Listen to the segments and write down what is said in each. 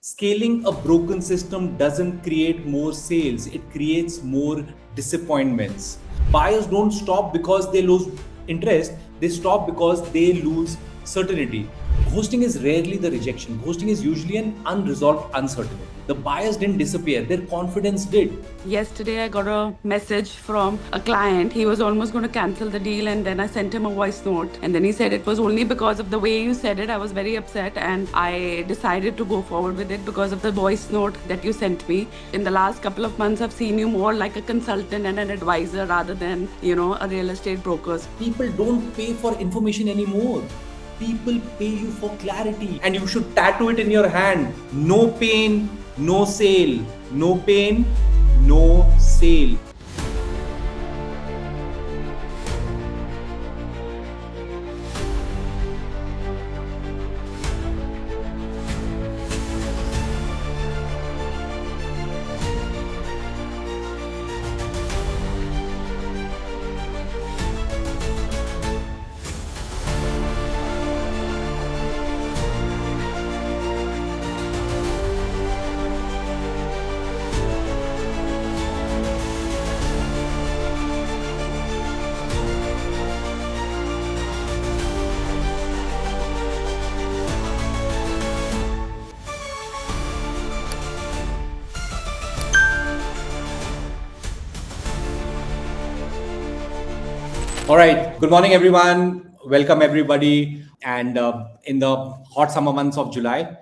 Scaling a broken system doesn't create more sales, it creates more disappointments. Buyers don't stop because they lose interest, they stop because they lose certainty. Ghosting is rarely the rejection, ghosting is usually an unresolved uncertainty. The buyers didn't disappear, their confidence did. Yesterday, I got a message from a client. He was almost going to cancel the deal, and then I sent him a voice note. And then he said it was only because of the way you said it. I was very upset, and I decided to go forward with it because of the voice note that you sent me. In the last couple of months, I've seen you more like a consultant and an advisor rather than, a real estate broker. People don't pay for information anymore. People pay you for clarity, and you should tattoo it in your hand. No pain, no sale. No pain, no sale. All right. Good morning, everyone. Welcome, everybody. And in the hot summer months of July,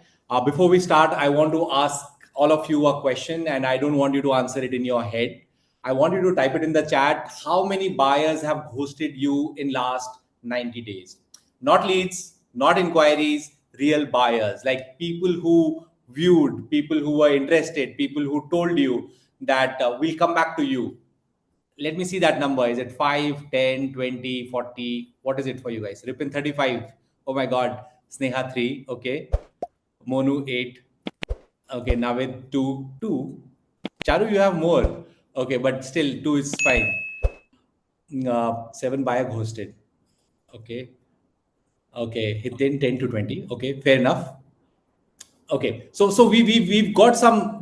before we start, I want to ask all of you a question, and I don't want you to answer it in your head. I want you to type it in the chat. How many buyers have ghosted you in last 90 days? Not leads, not inquiries, real buyers, like people who viewed, people who were interested, people who told you that we'll come back to you. Let me see that number. Is it 5, 10, 20, 40? What is it for you guys? Ripin 35. Oh my God. Sneha 3. Okay. Monu 8. Okay. Navid 2. 2. Charu, you have more. Okay. But still 2 is fine. 7 buyer ghosted. Okay. Okay. Hiten 10 to 20. Okay. Fair enough. Okay, so we've got some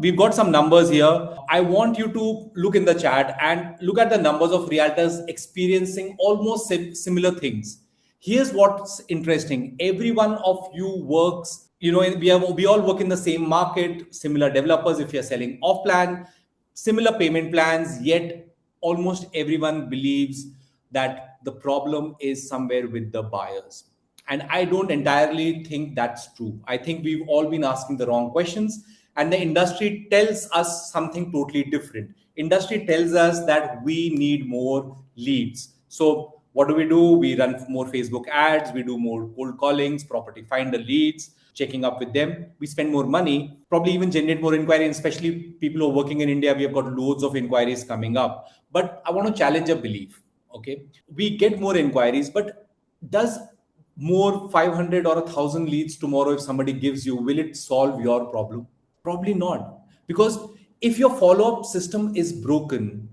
numbers here. I want you to look in the chat and look at the numbers of realtors experiencing almost similar things. Here's what's interesting. Every one of you works, we all work in the same market, similar developers if you're selling off plan, similar payment plans, yet almost everyone believes that the problem is somewhere with the buyers. And I don't entirely think that's true. I think we've all been asking the wrong questions, and the industry tells us something totally different. Industry tells us that we need more leads. So what do? We run more Facebook ads, we do more cold callings, property finder leads, checking up with them. We spend more money, probably even generate more inquiry, and especially people who are working in India, we have got loads of inquiries coming up. But I want to challenge a belief. Okay, we get more inquiries, but does more 500 or 1,000 leads tomorrow, if somebody gives you, will it solve your problem? Probably not. Because if your follow-up system is broken,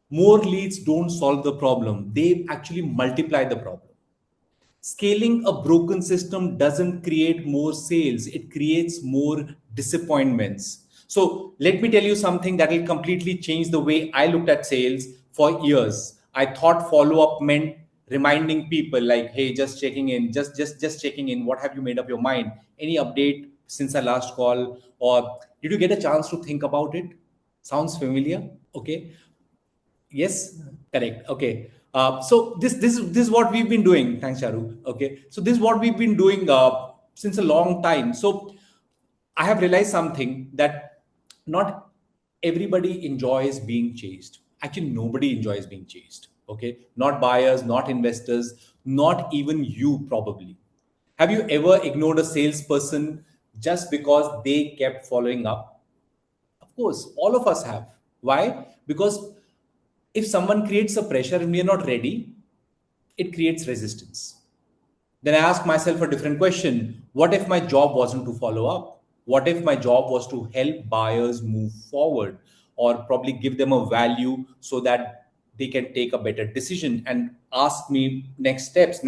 more leads don't solve the problem, they actually multiply the problem. Scaling a broken system doesn't create more sales, it creates more disappointments. So let me tell you something that will completely change the way I looked at sales. For years I thought follow up meant reminding people like, hey, just checking in, just checking in, what have you made up your mind, any update since our last call, or did you get a chance to think about it? Sounds familiar? Okay. Yes, correct. Okay. So this is what we've been doing. Thanks, Charu. Okay. So this is what we've been doing since a long time. So I have realized something, that not everybody enjoys being chased. Actually, nobody enjoys being chased. Okay. Not buyers, not investors, not even you probably. Have you ever ignored a salesperson just because they kept following up? Of course, all of us have. Why? Because if someone creates a pressure and we are not ready, it creates resistance. Then I ask myself a different question. What if my job wasn't to follow up? What if my job was to help buyers move forward, or probably give them a value so that they can take a better decision and ask me next steps,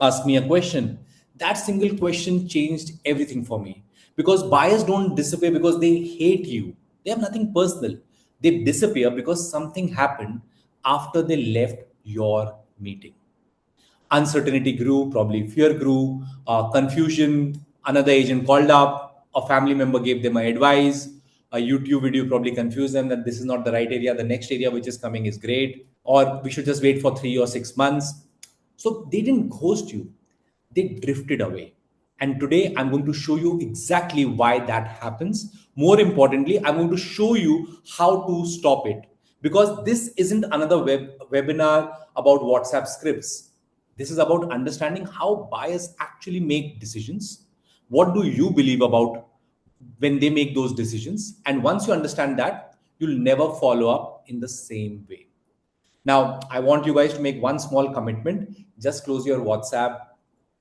ask me a question? That single question changed everything for me, Because buyers don't disappear because they hate you. They have nothing personal. They disappear because something happened after they left your meeting. Uncertainty grew, probably fear grew, confusion, another agent called up, a family member gave them advice, a YouTube video probably confused them that this is not the right area, the next area which is coming is great, or we should just wait for 3 or 6 months. So they didn't ghost you, they drifted away. And today I'm going to show you exactly why that happens. More importantly, I'm going to show you how to stop it. Because this isn't another webinar about WhatsApp scripts. This is about understanding how buyers actually make decisions. What do you believe about when they make those decisions? And once you understand that, you'll never follow up in the same way. Now, I want you guys to make one small commitment. Just close your WhatsApp,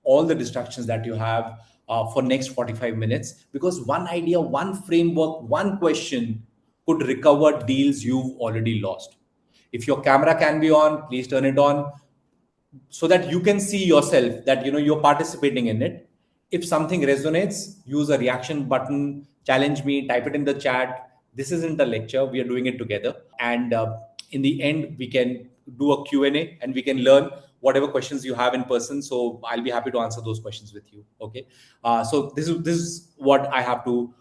all the distractions that you have for next 45 minutes, because one idea, one framework, one question could recover deals you've already lost. If your camera can be on, please turn it on so that you can see yourself that you're participating in it. If something resonates, use a reaction button, challenge me, type it in the chat. This isn't a lecture, we are doing it together. And in the end we can do a Q&A and we can learn whatever questions you have in person. So I'll be happy to answer those questions with you. Okay. So this is what I have to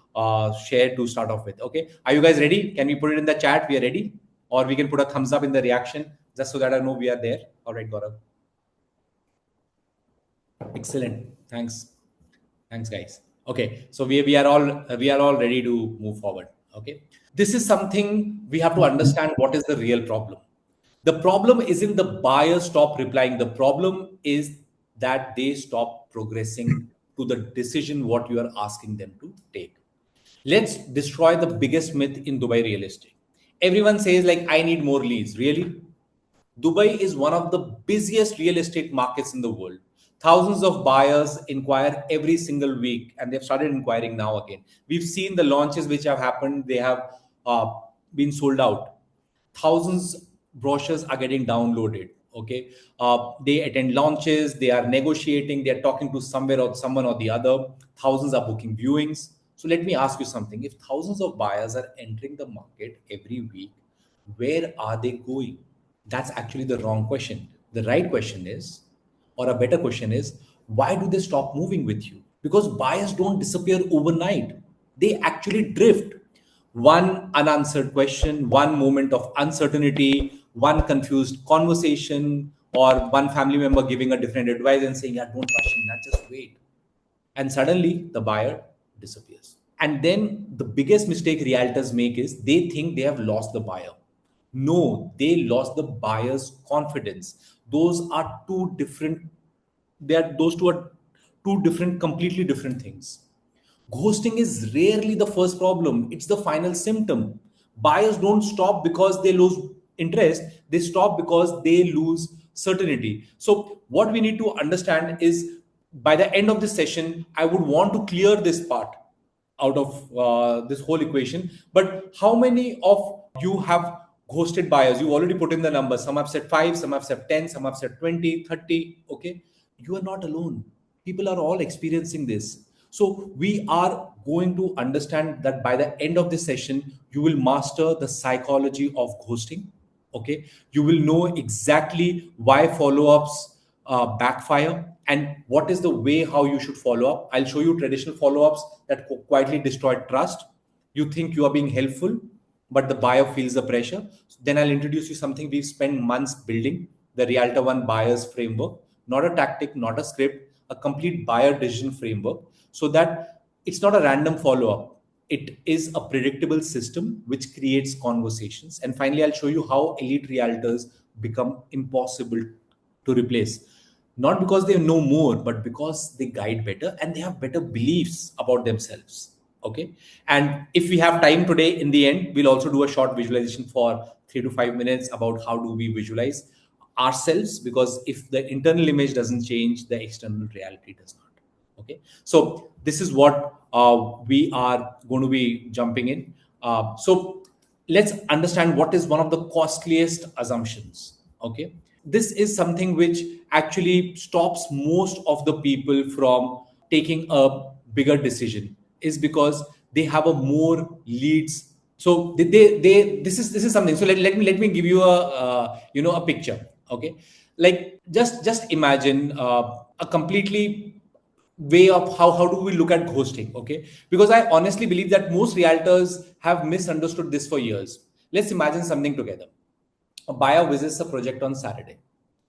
share to start off with. Okay, are you guys ready? Can we put it in the chat we are ready, or we can put a thumbs up in the reaction just so that I know we are there. All right, Gaurav. Excellent. Thanks. Thanks, guys. Okay, so we are all ready to move forward. Okay, this is something we have to understand. What is the real problem? The problem isn't the buyer stop replying. The problem is that they stop progressing to the decision what you are asking them to take. Let's destroy the biggest myth in Dubai real estate. Everyone says like I need more leads. Really? Dubai is one of the busiest real estate markets in the world. Thousands of buyers inquire every single week, and they've started inquiring now again. We've seen the launches which have happened, they have uh, been sold out. Thousands brochures are getting downloaded. Okay, they attend launches, they are negotiating, they are talking to somewhere or someone or the other. Thousands are booking viewings. So let me ask you something: if thousands of buyers are entering the market every week, where are they going? That's actually the wrong question. The right question is, or a better question is, why do they stop moving with you? Because buyers don't disappear overnight, they actually drift. One unanswered question, one moment of uncertainty, one confused conversation, or one family member giving a different advice and saying, yeah, don't rush in, just wait. And suddenly the buyer disappears. And then the biggest mistake realtors make is they think they have lost the buyer. No, they lost the buyer's confidence. Those are two different, those two are two different, completely different things. Ghosting is rarely the first problem, it's the final symptom. Buyers don't stop because they lose interest, they stop because they lose certainty. So, what we need to understand is by the end of this session, I would want to clear this part out of this whole equation. But how many of you have ghosted buyers? You already put in the numbers. Some have said 5, some have said 10, some have said 20, 30. Okay. You are not alone. People are all experiencing this. So we are going to understand that by the end of this session, you will master the psychology of ghosting. Okay. You will know exactly why follow-ups backfire and what is the way how you should follow up. I'll show you traditional follow-ups that quietly destroy trust. You think you are being helpful, but the buyer feels the pressure. Then I'll introduce you something we've spent months building, the Realtor One buyers framework, not a tactic, not a script, a complete buyer decision framework, so that it's not a random follow-up. It is a predictable system which creates conversations. And finally, I'll show you how elite realtors become impossible to replace. Not because they know more, but because they guide better and they have better beliefs about themselves. Okay. And if we have time today, in the end, we'll also do a short visualization for 3 to 5 minutes about how do we visualize ourselves, because if the internal image doesn't change, the external reality does not. Okay, so this is what we are going to be jumping in. So let's understand what is one of the costliest assumptions. Okay, this is something which actually stops most of the people from taking a bigger decision. is because they have a more leads. So they this is something. So let me give you a a picture. Okay, like just imagine a completely way of how do we look at ghosting. Okay, because I honestly believe that most realtors have misunderstood this for years. Let's imagine something together. A buyer visits a project on Saturday.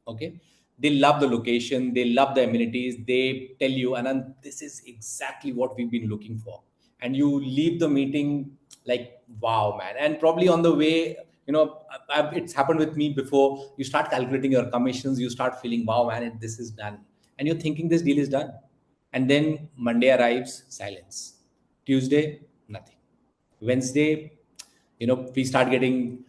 Okay. They love the location, they love the amenities, they tell you, and this is exactly what we've been looking for. And you leave the meeting like, wow, man. And probably on the way, it's happened with me before. You start calculating your commissions, you start feeling, wow, man, this is done. And you're thinking this deal is done. And then Monday arrives, silence. Tuesday, nothing. Wednesday, we start getting,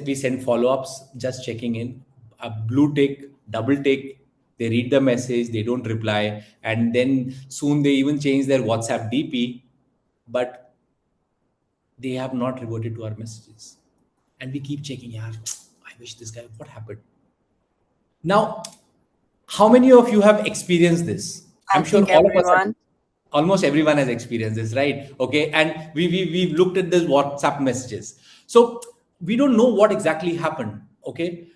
we send follow-ups, just checking in, a blue tick, double tick. They read the message, they don't reply, and then soon they even change their WhatsApp DP, but they have not reverted to our messages. And we keep checking, yeah, I wish this guy, what happened? Now, how many of you have experienced this? I I'm sure think all of us have. everyone. Almost everyone has experienced this, right? Okay, and we've looked at the WhatsApp messages. So we don't know what exactly happened. Okay,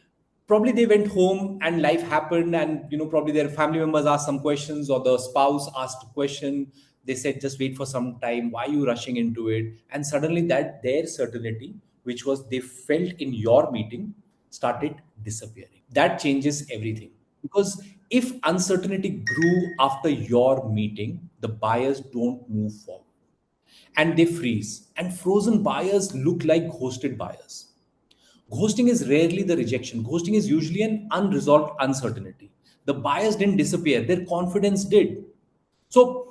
probably they went home and life happened, and probably their family members asked some questions, or the spouse asked a question. They said, just wait for some time, why are you rushing into it? And suddenly that their certainty, which was they felt in your meeting, started disappearing. That changes everything. Because if uncertainty grew after your meeting, the buyers don't move forward and they freeze. And frozen buyers look like ghosted buyers. Ghosting is rarely the rejection, ghosting is usually an unresolved uncertainty. The buyers didn't disappear, their confidence did. So,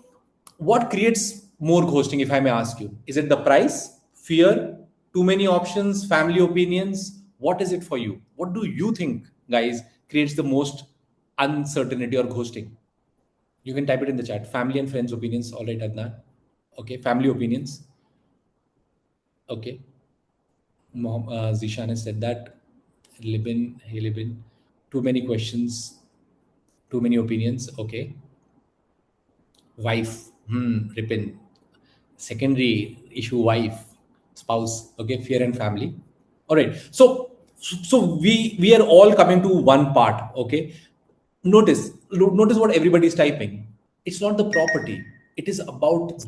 what creates more ghosting, if I may ask you? Is it the price, fear, too many options, family opinions? What is it for you? What do you think, guys, creates the most uncertainty or ghosting? You can type it in the chat. Family and friends' opinions. All right, Adnan. Okay, family opinions. Okay. Zishan has said that. Libin, hey Libin. Too many questions, too many opinions. Okay. Wife. Ripin. Secondary issue, wife, spouse. Okay, fear and family. All right. So we are all coming to one part. Okay. Notice what everybody is typing. It's not the property. It is about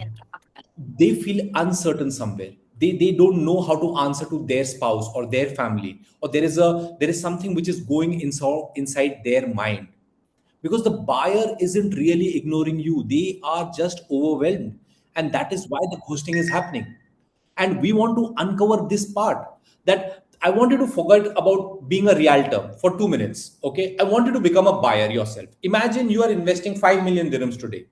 they feel uncertain somewhere. They don't know how to answer to their spouse or their family, or there is something which is going inside their mind, because the buyer isn't really ignoring you, they are just overwhelmed, and that is why the ghosting is happening. And we want to uncover this part, that I want you to forget about being a realtor for 2 minutes. Okay, I want you to become a buyer yourself. Imagine you are investing 5 million dirhams today,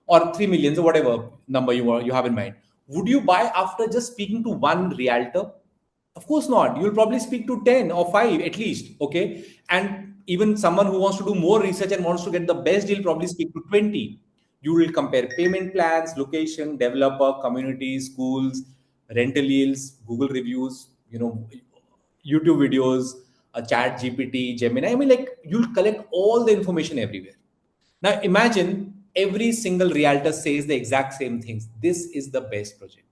or 3 millions, or whatever number you have in mind. Would you buy after just speaking to one realtor? Of course not. You'll probably speak to 10 or 5 at least. Okay. And even someone who wants to do more research and wants to get the best deal probably speak to 20. You will compare payment plans, location, developer, communities, schools, rental yields, Google reviews, YouTube videos, a chat GPT, Gemini. I mean, like, you'll collect all the information everywhere. Now imagine every single realtor says the exact same things. This is the best project.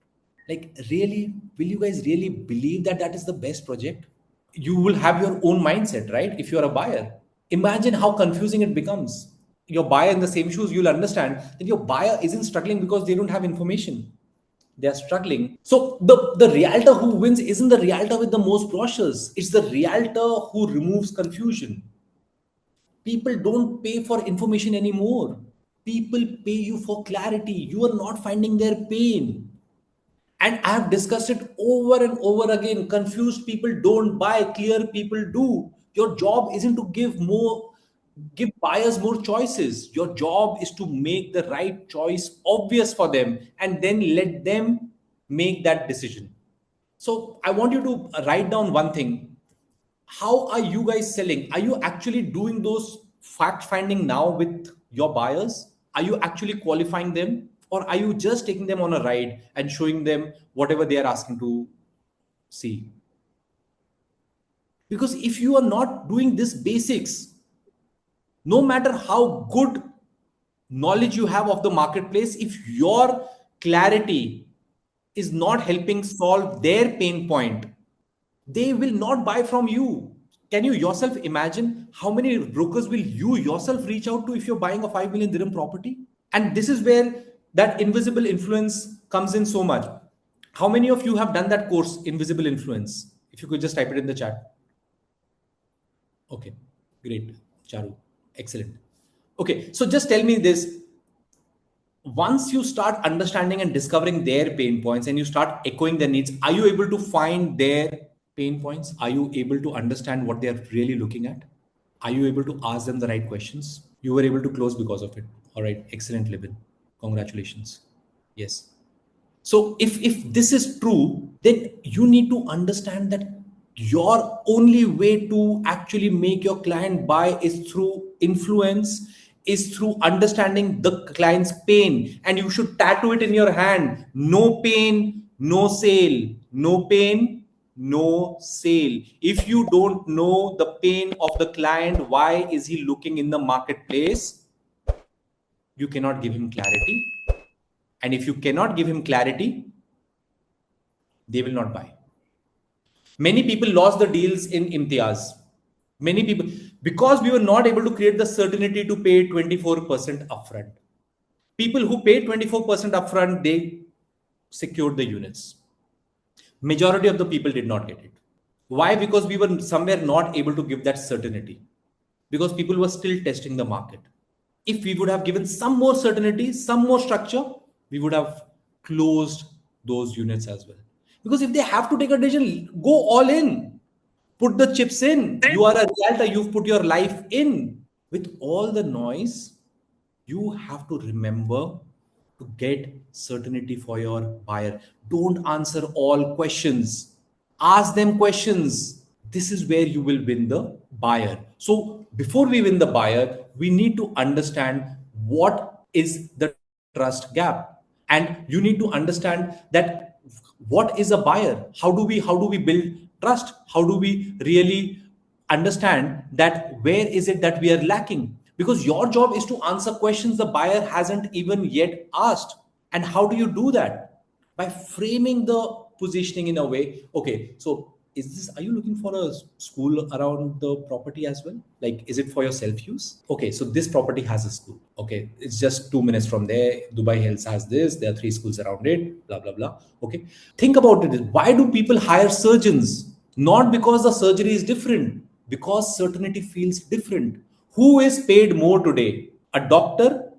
Like, really, will you guys really believe that that is the best project? You will have your own mindset, right? If you're a buyer, imagine how confusing it becomes. Your buyer in the same shoes, you'll understand that your buyer isn't struggling because they don't have information. They are struggling. So the realtor who wins isn't the realtor with the most brochures. It's the realtor who removes confusion. People don't pay for information anymore. People pay you for clarity. You are not finding their pain. And I have discussed it over and over again. Confused people don't buy, clear people do. Your job isn't to give buyers more choices. Your job is to make the right choice obvious for them and then let them make that decision. So I want you to write down one thing. How are you guys selling? Are you actually doing those fact finding now with your buyers? Are you actually qualifying them, or are you just taking them on a ride and showing them whatever they are asking to see? Because if you are not doing this basics, no matter how good knowledge you have of the marketplace, if your clarity is not helping solve their pain point, they will not buy from you. Can you yourself imagine how many brokers will you yourself reach out to if you're buying a 5 million dirham property? And this is where that invisible influence comes in so much. How many of you have done that course, Invisible Influence? If you could just type it in the chat. Okay, great, Charu. Excellent. Okay, so just tell me this. Once you start understanding and discovering their pain points and you start echoing their needs, are you able to find their pain points? Are you able to understand what they're really looking at? Are you able to ask them the right questions? You were able to close because of it. All right, excellent, Libin. Congratulations. Yes. So if this is true, then you need to understand that your only way to actually make your client buy is through influence, is through understanding the client's pain, and you should tattoo it in your hand. No pain, no sale. No pain, no sale. If you don't know the pain of the client, why is he looking in the marketplace, you cannot give him clarity. And if you cannot give him clarity, they will not buy. Many people lost the deals in Imtiaz. Many people, because we were not able to create the certainty to pay 24% upfront. People who paid 24% upfront, they secured the units. Majority of the people did not get it. Why? Because we were somewhere not able to give that certainty. Because people were still testing the market. If we would have given some more certainty, some more structure, we would have closed those units as well. Because if they have to take a decision, go all in, put the chips in. You are a realtor, you've put your life in. With all the noise, you have to remember to get certainty for your buyer. Don't answer all questions, ask them questions. This is where you will win the buyer. So before we win the buyer, we need to understand what is the trust gap, and you need to understand that what is a buyer. How do we build trust? How do we really understand that where is it that we are lacking? Because your job is to answer questions the buyer hasn't even yet asked. And how do you do that? By framing the positioning in a way. Okay, so is this, are you looking for a school around the property as well? Like, is it for your self use? Okay, so this property has a school. Okay, it's just 2 minutes from there. Dubai Hills has this, there are 3 schools around it, blah blah blah. Okay, think about it. Why do people hire surgeons? Not because the surgery is different, because certainty feels different. Who is paid more today? A doctor,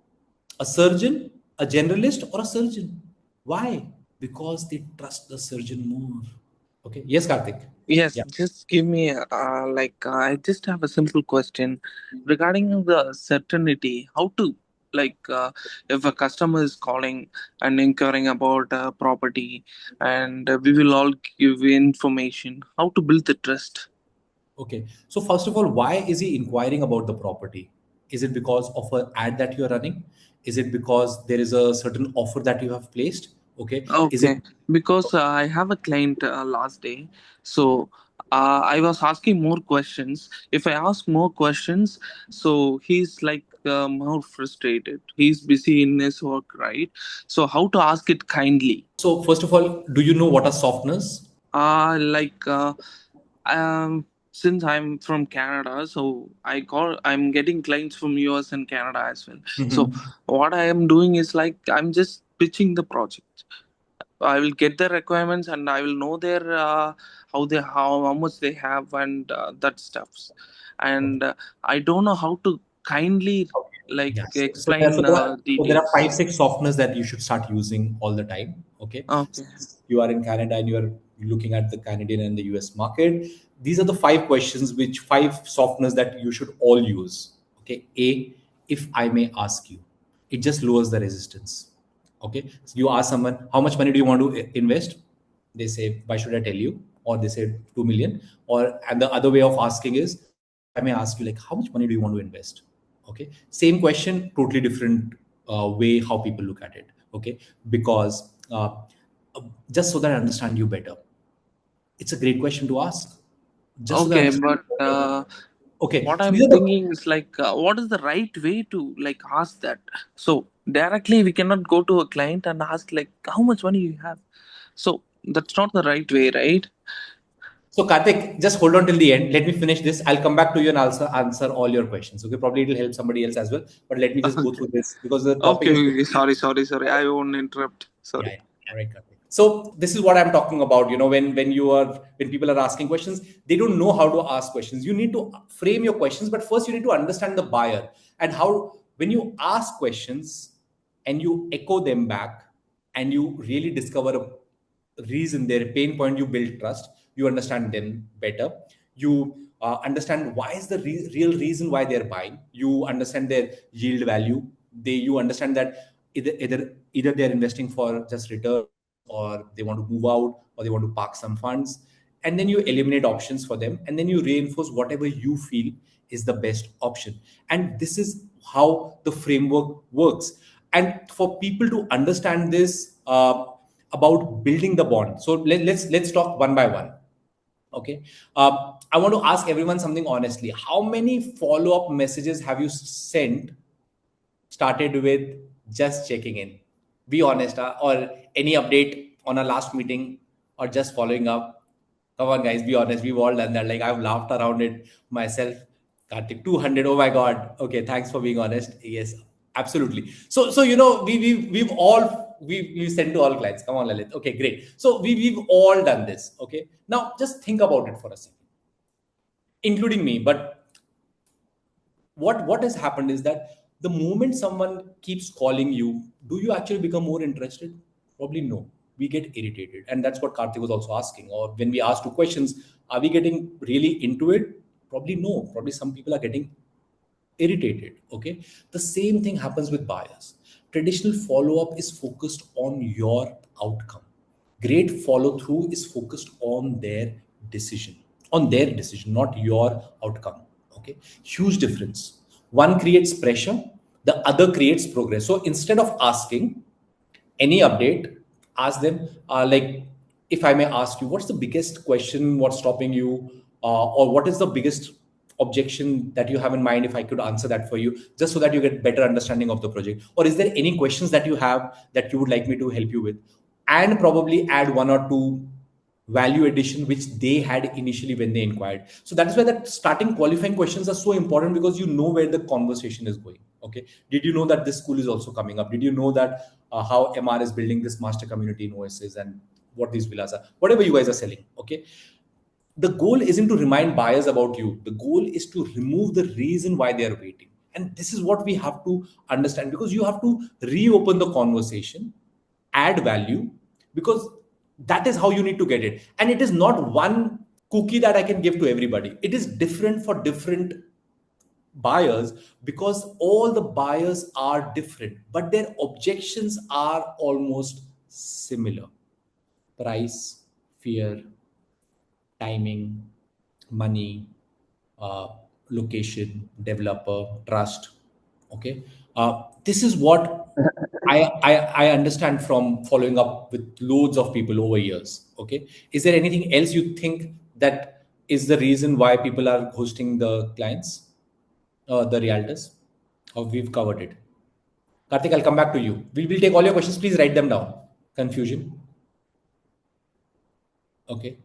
a surgeon, a generalist, or a surgeon? Why? Because they trust the surgeon more. Okay. Yes, Karthik. Yes, Yeah. just give me I just have a simple question regarding the certainty. How to if a customer is calling and inquiring about a property, and we will all give information. How to build the trust? Okay. So first of all, why is he inquiring about the property? Is it because of an ad that you are running? Is it because there is a certain offer that you have placed? Okay. Is it Okay, because I have a client last day, so I was asking more questions. If I ask more questions, so he's more frustrated. He's busy in his work, right? So how to ask it kindly? so? First of all, do you know what are softeners? Uh, like uh, since I'm from Canada, so I'm getting clients from US and Canada as well. So Mhm. what I am doing is I'm just pitching the project. I will get the requirements and I will know their how much they have and that stuffs. And I don't know how to kindly Yes. So there, so explain there are so there are five, details. six softeners that you should start using all the time. Okay. Okay. Since you are in Canada and you are looking at the Canadian and the US market, these are the five questions, which five softeners that you should all use. Okay. A, if I may ask you, it just lowers the resistance. Okay. So you ask someone, how much money do you want to invest? They say, why should I tell you? Or they say 2 million. Or, and the other way of asking is, if I may ask you, like, how much money do you want to invest? Okay, same question, totally different way how people look at it. Okay, because just so that I understand you better, it's a great question to ask. Just so that I Okay, understand but you better. Okay, What so I'm these are the thinking is like, what is the right way to like ask that? So directly we cannot go to a client and ask like how much money you have. So that's not the right way, right? So Karthik, just hold on till the end. Let me finish this. I'll come back to you and answer all your questions. Okay, probably it'll help somebody else as well. But let me just go Okay. through this because the topic Okay, is okay. Sorry. I won't interrupt. yeah, Sorry. yeah. All right, Karthik. So this is what I'm talking about. You know, when people are asking questions, they don't know how to ask questions. You need to frame your questions, but first you need to understand the buyer and how when you ask questions and you echo them back and you really discover a reason, their pain point, you build trust, you understand them better, you understand why is the real reason why they're buying, you understand their yield value, you understand that either they're investing for just returns or they want to move out or they want to park some funds, and then you eliminate options for them and then you reinforce whatever you feel is the best option. And this is how the framework works. And for people to understand this, about building the bond, so let's talk one by one. Okay, I want to ask everyone something honestly. How many follow-up messages have you sent started with just checking in? Be honest, or any update on a last meeting, or just following up. Come on, guys, be honest. We've all done that. Like I've laughed around it myself. Kartik, 200. Oh my God. Okay, thanks for being honest. Yes, absolutely. So you know we've all we sent to all clients. Come on, Lalit. Okay, great. So we've all done this. Okay, now just think about it for a second, including me. But what has happened is that the moment someone keeps calling you, do you actually become more interested? Probably no. We get irritated, and that's what Karthik was also asking. Or when we ask two questions, are we getting really into it? Probably no. Probably some people are getting irritated. Okay, the same thing happens with buyers. Traditional follow up is focused on your outcome. Great follow through is focused on their decision, not your outcome. Okay, huge difference. One creates pressure, the other creates progress. So instead of asking any update, ask them, like, if I may ask you, what's the biggest question, what's stopping you, or what is the biggest objection that you have in mind, if I could answer that for you, just so that you get better understanding of the project? Or is there any questions that you have that you would like me to help you with? And probably add one or two value addition which they had initially when they inquired. So that is why that starting qualifying questions are so important, because you know where the conversation is going. Okay, did you know that this school is also coming up? Did you know that how MR is building this master community in OSs, and what these villas are, whatever you guys are selling? Okay, the goal isn't to remind buyers about you. The goal is to remove the reason why they are waiting. And this is what we have to understand, because you have to reopen the conversation, add value, because that is how you need to get it. And it is not one cookie that I can give to everybody. It is different for different buyers, because all the buyers are different, but their objections are almost similar: price, fear, timing, money, uh, location, developer, trust. Okay, this is what I understand from following up with loads of people over years. Okay, is there anything else you think that is the reason why people are ghosting the clients, the realtors? Or we've covered it? Karthik, I'll come back to you. We will take all your questions. Please write them down. Confusion. Okay.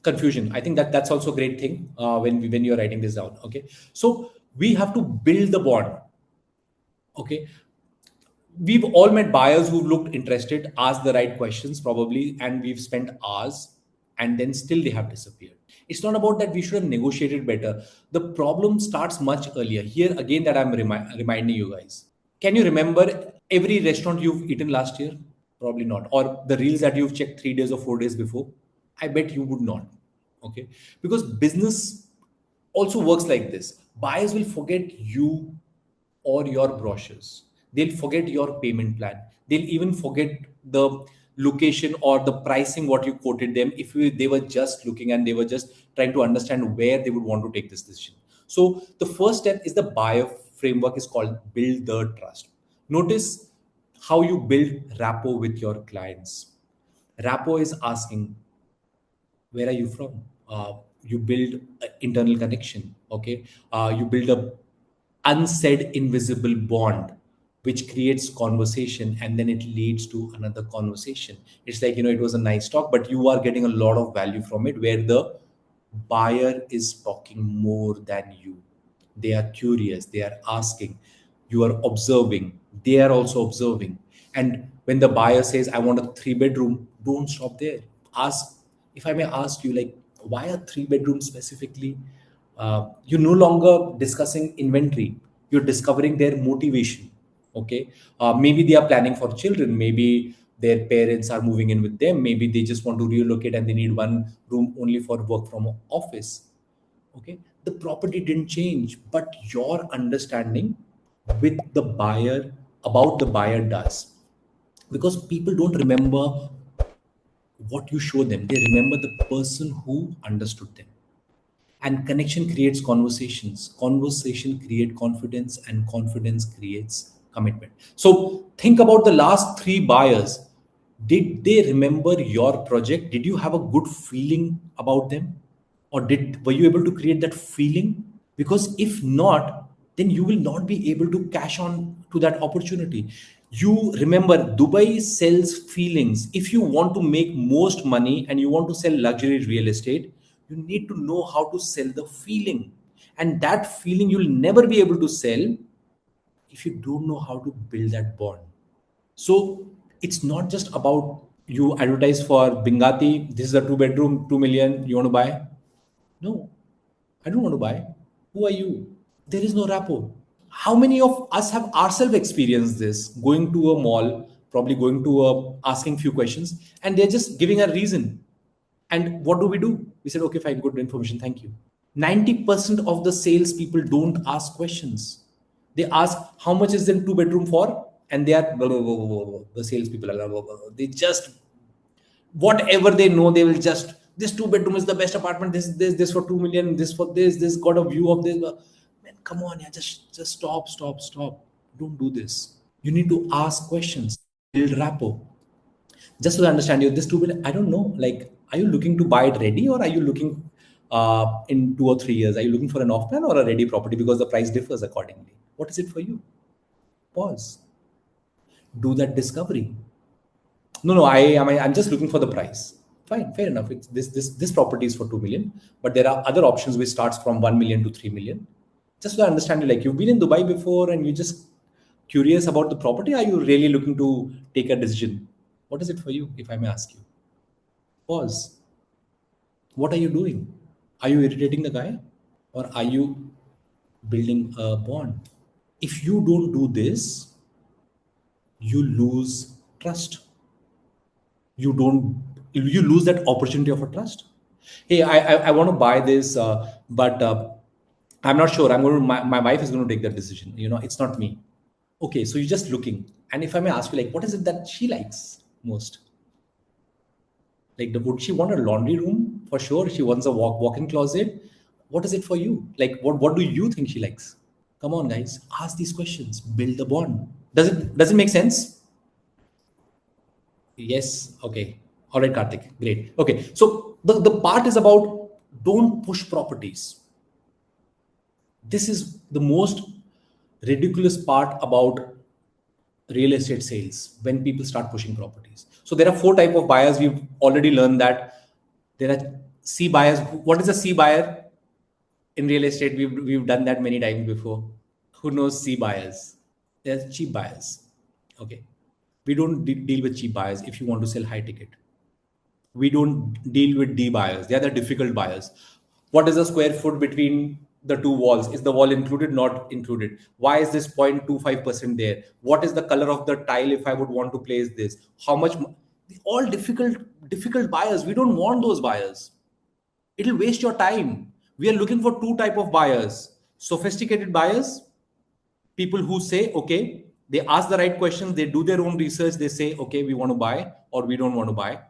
Confusion, I think that that's also a great thing, when you're writing this down. Okay, so we have to build the bond. Okay, we've all met buyers who looked interested, asked the right questions probably, and we've spent hours, and then still they have disappeared. It's not about that we should have negotiated better. The problem starts much earlier. Here again, that I'm reminding you guys, can you remember every restaurant you've eaten last year? Probably not. Or the reels that you've checked 3 days or 4 days before? I bet you would not. Okay. Because business also works like this. Buyers will forget you or your brochures. They'll forget your payment plan. They'll even forget the location or the pricing what you quoted them, if they were just looking and they were just trying to understand where they would want to take this decision. So the first step is the buyer framework is called build the trust. Notice how you build rapport with your clients. Rapport is asking, where are you from? you build an internal connection. Okay, you build a unsaid invisible bond which creates conversation, and then it leads to another conversation. It's like, it was a nice talk, but you are getting a lot of value from it, where the buyer is talking more than you. They are curious, they are asking, you are observing, they are also observing. And when the buyer says, I want a 3 bedroom, don't stop there. Ask, if I may ask you, like, why a 3 bedroom specifically? You're no longer discussing inventory, you're discovering their motivation. Okay, maybe they are planning for children, maybe their parents are moving in with them, maybe they just want to relocate and they need one room only for work from office. Okay, the property didn't change, but your understanding with the buyer, about the buyer, does. Because people don't remember what you show them, they remember the person who understood them. And connection creates conversations, conversation create confidence, and confidence creates commitment. So think about the last 3 buyers. Did they remember your project? Did you have a good feeling about them? Or were you able to create that feeling? Because if not, then you will not be able to cash on to that opportunity. You remember, Dubai sells feelings. If you want to make most money and you want to sell luxury real estate, you need to know how to sell the feeling. And that feeling you'll never be able to sell if you don't know how to build that bond. So it's not just about, you advertise for Bingati, this is a 2 bedroom, 2 million, you want to buy? No, I don't want to buy. Who are you? There is no rapport. How many of us have ourselves experienced this? Going to a mall, probably going to asking few questions, and they're just giving a reason. And what do? We said, okay, fine, good information, thank you. 90% of the salespeople don't ask questions. They ask, how much is the 2 bedroom for? And they are blah, blah, blah, blah, blah. The salespeople are blah, blah, blah. They just, whatever they know, they will just, this 2 bedroom is the best apartment, this for 2 million, this for this got a view of this. Man, come on, yeah, just stop. Don't do this. You need to ask questions, build rapport. Just to understand you, this 2 billion, I don't know, like, are you looking to buy it ready, or are you looking in 2 or 3 years, are you looking for an off plan or a ready property? Because the price differs accordingly. What is it for you? Pause, do that discovery. No, I'm just looking for the price. Fine, fair enough. It's this property is for 2 million, but there are other options which starts from 1 million to 3 million. Just to understand you, like, you've been in Dubai before and you're just curious about the property. Are you really looking to take a decision? What is it for you, if I may ask you? Pause. What are you doing? Are you irritating the guy, or are you building a bond? If you don't do this, you lose trust. You lose that opportunity of a trust. Hey, I want to buy this, but I'm not sure. My wife is going to take that decision. It's not me. Okay, so you're just looking. And if I may ask you, like, what is it that she likes most? Like, would she want a laundry room? For sure. She wants a walk-in closet. What is it for you? Like, what do you think she likes? Come on, guys. Ask these questions. Build the bond. Does it make sense? Yes. Okay. All right, Karthik. Great. Okay. So the part is about, don't push properties. This is the most ridiculous part about real estate sales, when people start pushing properties. So there are 4 type of buyers. We've already learned that there are C buyers. What is a C buyer in real estate? We've done that many times before. Who knows C buyers? They're cheap buyers. Okay. We don't deal with cheap buyers if you want to sell high ticket. We don't deal with D buyers. They are the difficult buyers. What is the square foot between the two walls? Is the wall included, not included? Why is this 0.25% there? What is the color of the tile if I would want to place this? How much? All difficult buyers. We don't want those buyers. It'll waste your time. We are looking for 2 type of buyers: sophisticated buyers, people who say, okay, they ask the right questions, they do their own research, they say, okay, we want to buy or we don't want to buy.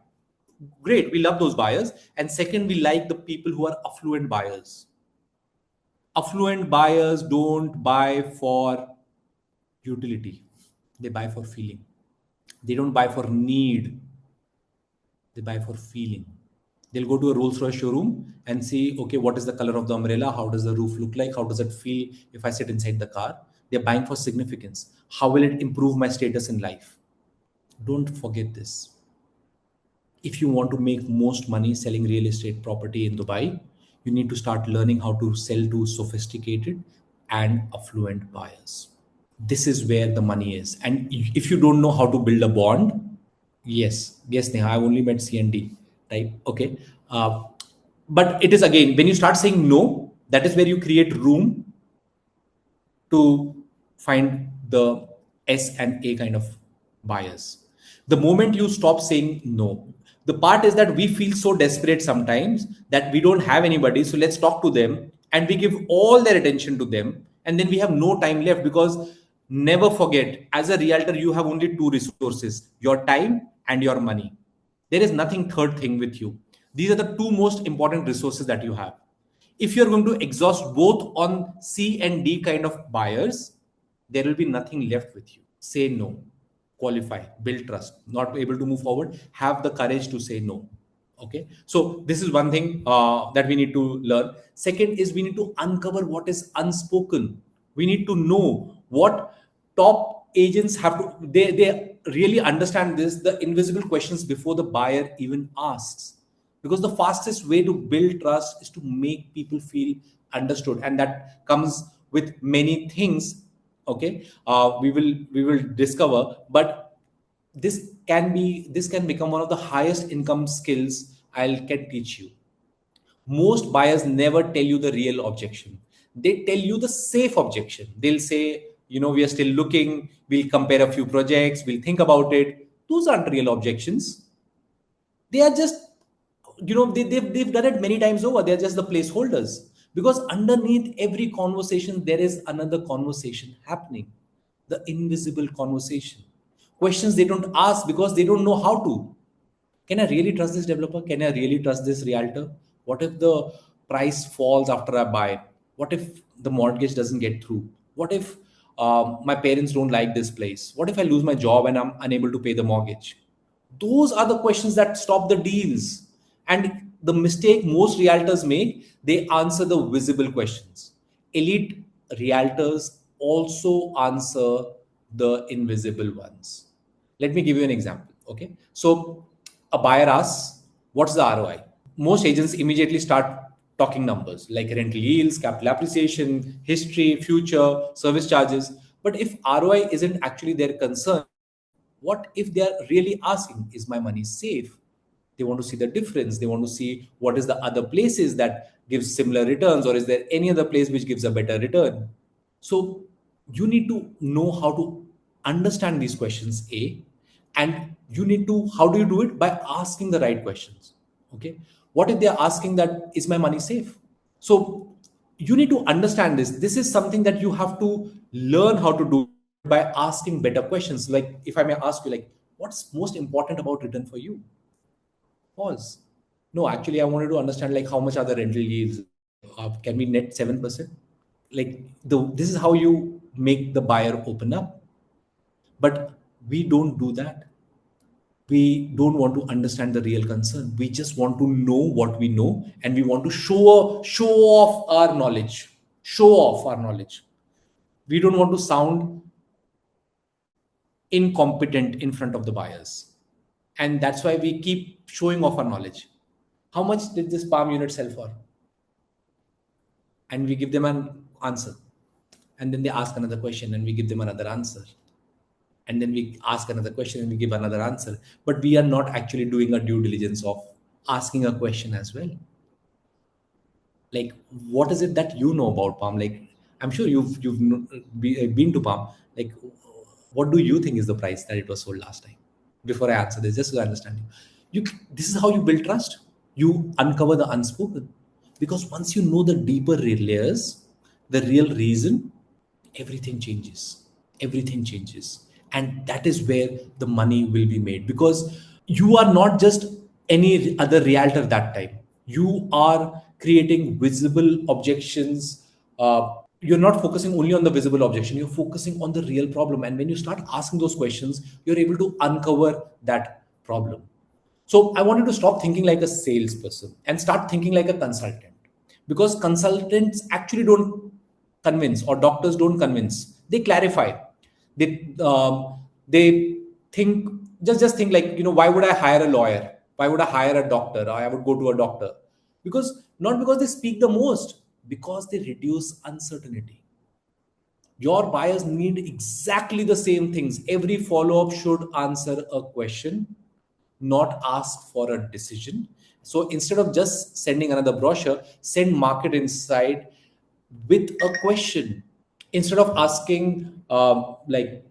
Great, we love those buyers. And second, we like the people who are affluent buyers. Affluent buyers don't buy for utility, they buy for feeling. They don't buy for need, they buy for feeling. They'll go to a Rolls Royce showroom and see, okay, what is the color of the umbrella, how does the roof look like, how does it feel if I sit inside the car. They're buying for significance. How will it improve my status in life? Don't forget this. If you want to make most money selling real estate property in Dubai, you need to start learning how to sell to sophisticated and affluent buyers. This is where the money is. And if you don't know how to build a bond, yes, Neha, I've only met C&D type. Okay. But it is, again, when you start saying no, that is where you create room to find the S and A kind of buyers. The moment you stop saying no, the part is that we feel so desperate sometimes that we don't have anybody. So let's talk to them and we give all their attention to them. And then we have no time left, because never forget, as a realtor, you have only two resources: your time and your money. There is nothing third thing with you. These are the two most important resources that you have. If you're going to exhaust both on C and D kind of buyers, there will be nothing left with you. Say no, qualify, build trust. Not able to move forward, have the courage to say no. Okay, so this is one thing that we need to learn. Second is, we need to uncover what is unspoken. We need to know what top agents have to, they really understand this, the invisible questions before the buyer even asks. Because the fastest way to build trust is to make people feel understood, and that comes with many things. Okay, we will discover, but this can become one of the highest income skills I can teach you. Most buyers never tell you the real objection. They tell you the safe objection. They'll say, we are still looking, we'll compare a few projects, we'll think about it. Those aren't real objections. They are just, they've done it many times over. They're just the placeholders. Because underneath every conversation, there is another conversation happening, the invisible conversation. Questions they don't ask because they don't know how to. Can I really trust this developer? Can I really trust this realtor? What if the price falls after I buy? What if the mortgage doesn't get through? What if my parents don't like this place? What if I lose my job and I'm unable to pay the mortgage? Those are the questions that stop the deals. And the mistake most realtors make, they answer the visible questions. Elite realtors also answer the invisible ones. Let me give you an example. Okay. So a buyer asks, what's the ROI? Most agents immediately start talking numbers like rental yields, capital appreciation, history, future, service charges. But if ROI isn't actually their concern, what if they are really asking, is my money safe? They want to see the difference. They want to see what is the other places that gives similar returns, or is there any other place which gives a better return? So you need to know how to understand these questions, A, and you need to, how do you do it? By asking the right questions. Okay. What if they are asking that, is my money safe? So you need to understand this. This is something that you have to learn how to do by asking better questions. Like, if I may ask you, like, what's most important about return for you? Pause. No, actually, I wanted to understand, like, how much are the rental yields? Can we net 7%? Like, this is how you make the buyer open up. But we don't do that. We don't want to understand the real concern. We just want to know what we know, and we want to show off our knowledge. Show off our knowledge. We don't want to sound incompetent in front of the buyers. And that's why we keep showing off our knowledge. How much did this palm unit sell for? And we give them an answer. And then they ask another question and we give them another answer. And then we ask another question and we give another answer. But we are not actually doing a due diligence of asking a question as well. Like, what is it that you know about palm? Like, I'm sure been to palm. Like, what do you think is the price that it was sold last time? Before I answer this, just to understand you, this is how you build trust. You uncover the unspoken, because once you know the deeper layers, the real reason, everything changes. Everything changes, and that is where the money will be made. Because you are not just any other realtor that time. You are creating visible objections. You're not focusing only on the visible objection, you're focusing on the real problem. And when you start asking those questions, you're able to uncover that problem. So I want you to stop thinking like a salesperson and start thinking like a consultant, because consultants actually don't convince, or doctors don't convince, they clarify. They think, just think like, why would I hire a lawyer, why would I hire a doctor, or I would go to a doctor? Because, not because they speak the most, because they reduce uncertainty. Your buyers need exactly the same things. Every follow up should answer a question, not ask for a decision. So instead of just sending another brochure, send market insight with a question. Instead of asking, like,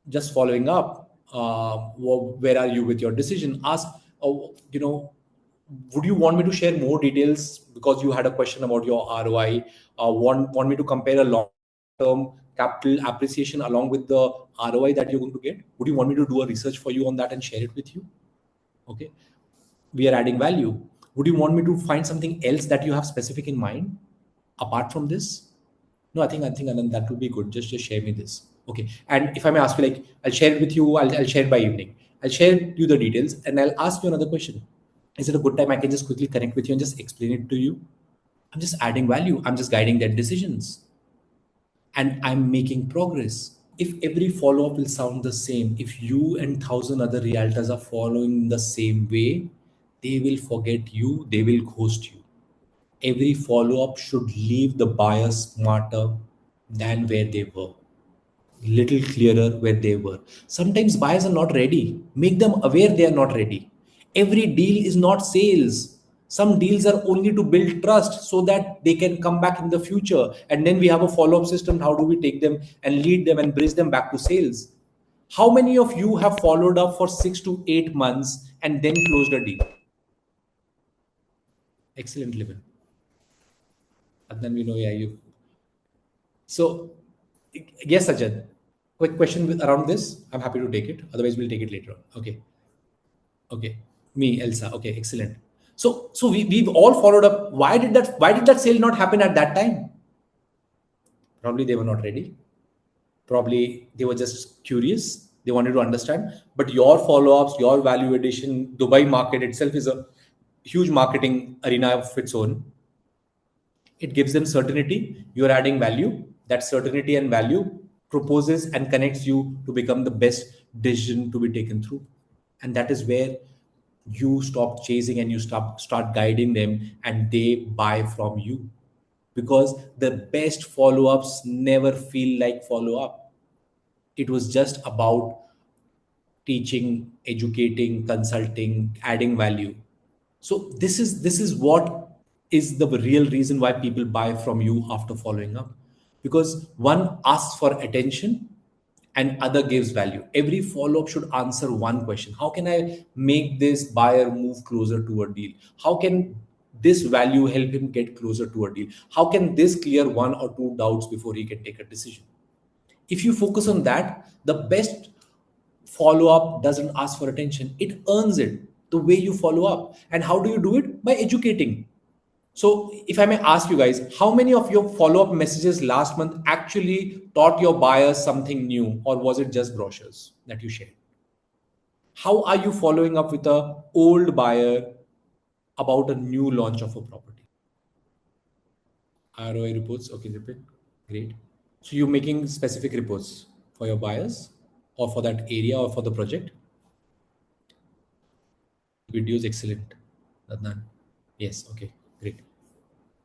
just following up, where are you with your decision? Ask, would you want me to share more details because you had a question about your ROI? Want me to compare a long-term capital appreciation along with the ROI that you're going to get? Would you want me to do a research for you on that and share it with you? Okay, we are adding value. Would you want me to find something else that you have specific in mind apart from this? No, I think Anand, that would be good. Just share me this. Okay. And if I may ask you, like, I'll share it with you, I'll share it by evening. I'll share you the details and I'll ask you another question. Is it a good time I can just quickly connect with you and just explain it to you? I'm just adding value. I'm just guiding their decisions and I'm making progress. If every follow-up will sound the same, if you and thousand other realtors are following the same way, they will forget you, they will ghost you. Every follow-up should leave the buyer smarter than where they were, little clearer where they were. Sometimes buyers are not ready. Make them aware they are not ready. Every deal is not sales. Some deals are only to build trust so that they can come back in the future. And then we have a follow up system. How do we take them and lead them and bridge them back to sales? How many of you have followed up for 6 to 8 months and then closed a deal? Excellent level. And then we know, yeah, you. So, yes, Ajay. Quick question around this. I'm happy to take it. Otherwise, we'll take it later on. Okay. Okay. Me, Elsa. Okay. Excellent. So we've all followed up. Why did that sale not happen at that time? Probably they were not ready. Probably they were just curious. They wanted to understand. But your follow-ups, your value addition, Dubai market itself is a huge marketing arena of its own. It gives them certainty. You're adding value. That certainty and value proposes and connects you to become the best decision to be taken through. And that is where you stop chasing and you start guiding them and they buy from you. Because the best follow-ups never feel like follow-up. It was just about teaching, educating, consulting, adding value. So this is what is the real reason why people buy from you after following up. Because one asks for attention and other gives value. Every follow-up should answer one question. How can I make this buyer move closer to a deal? How can this value help him get closer to a deal? How can this clear one or two doubts before he can take a decision? If you focus on that, the best follow up doesn't ask for attention, it earns it the way you follow up. And how do you do it? By educating. So, if I may ask you guys, how many of your follow up messages last month actually taught your buyers something new, or was it just brochures that you shared? How are you following up with a old buyer about a new launch of a property? ROI reports, okay, repeat, great. So you're making specific reports for your buyers or for that area or for the project? Videos, excellent. Adnan. Yes, okay, great.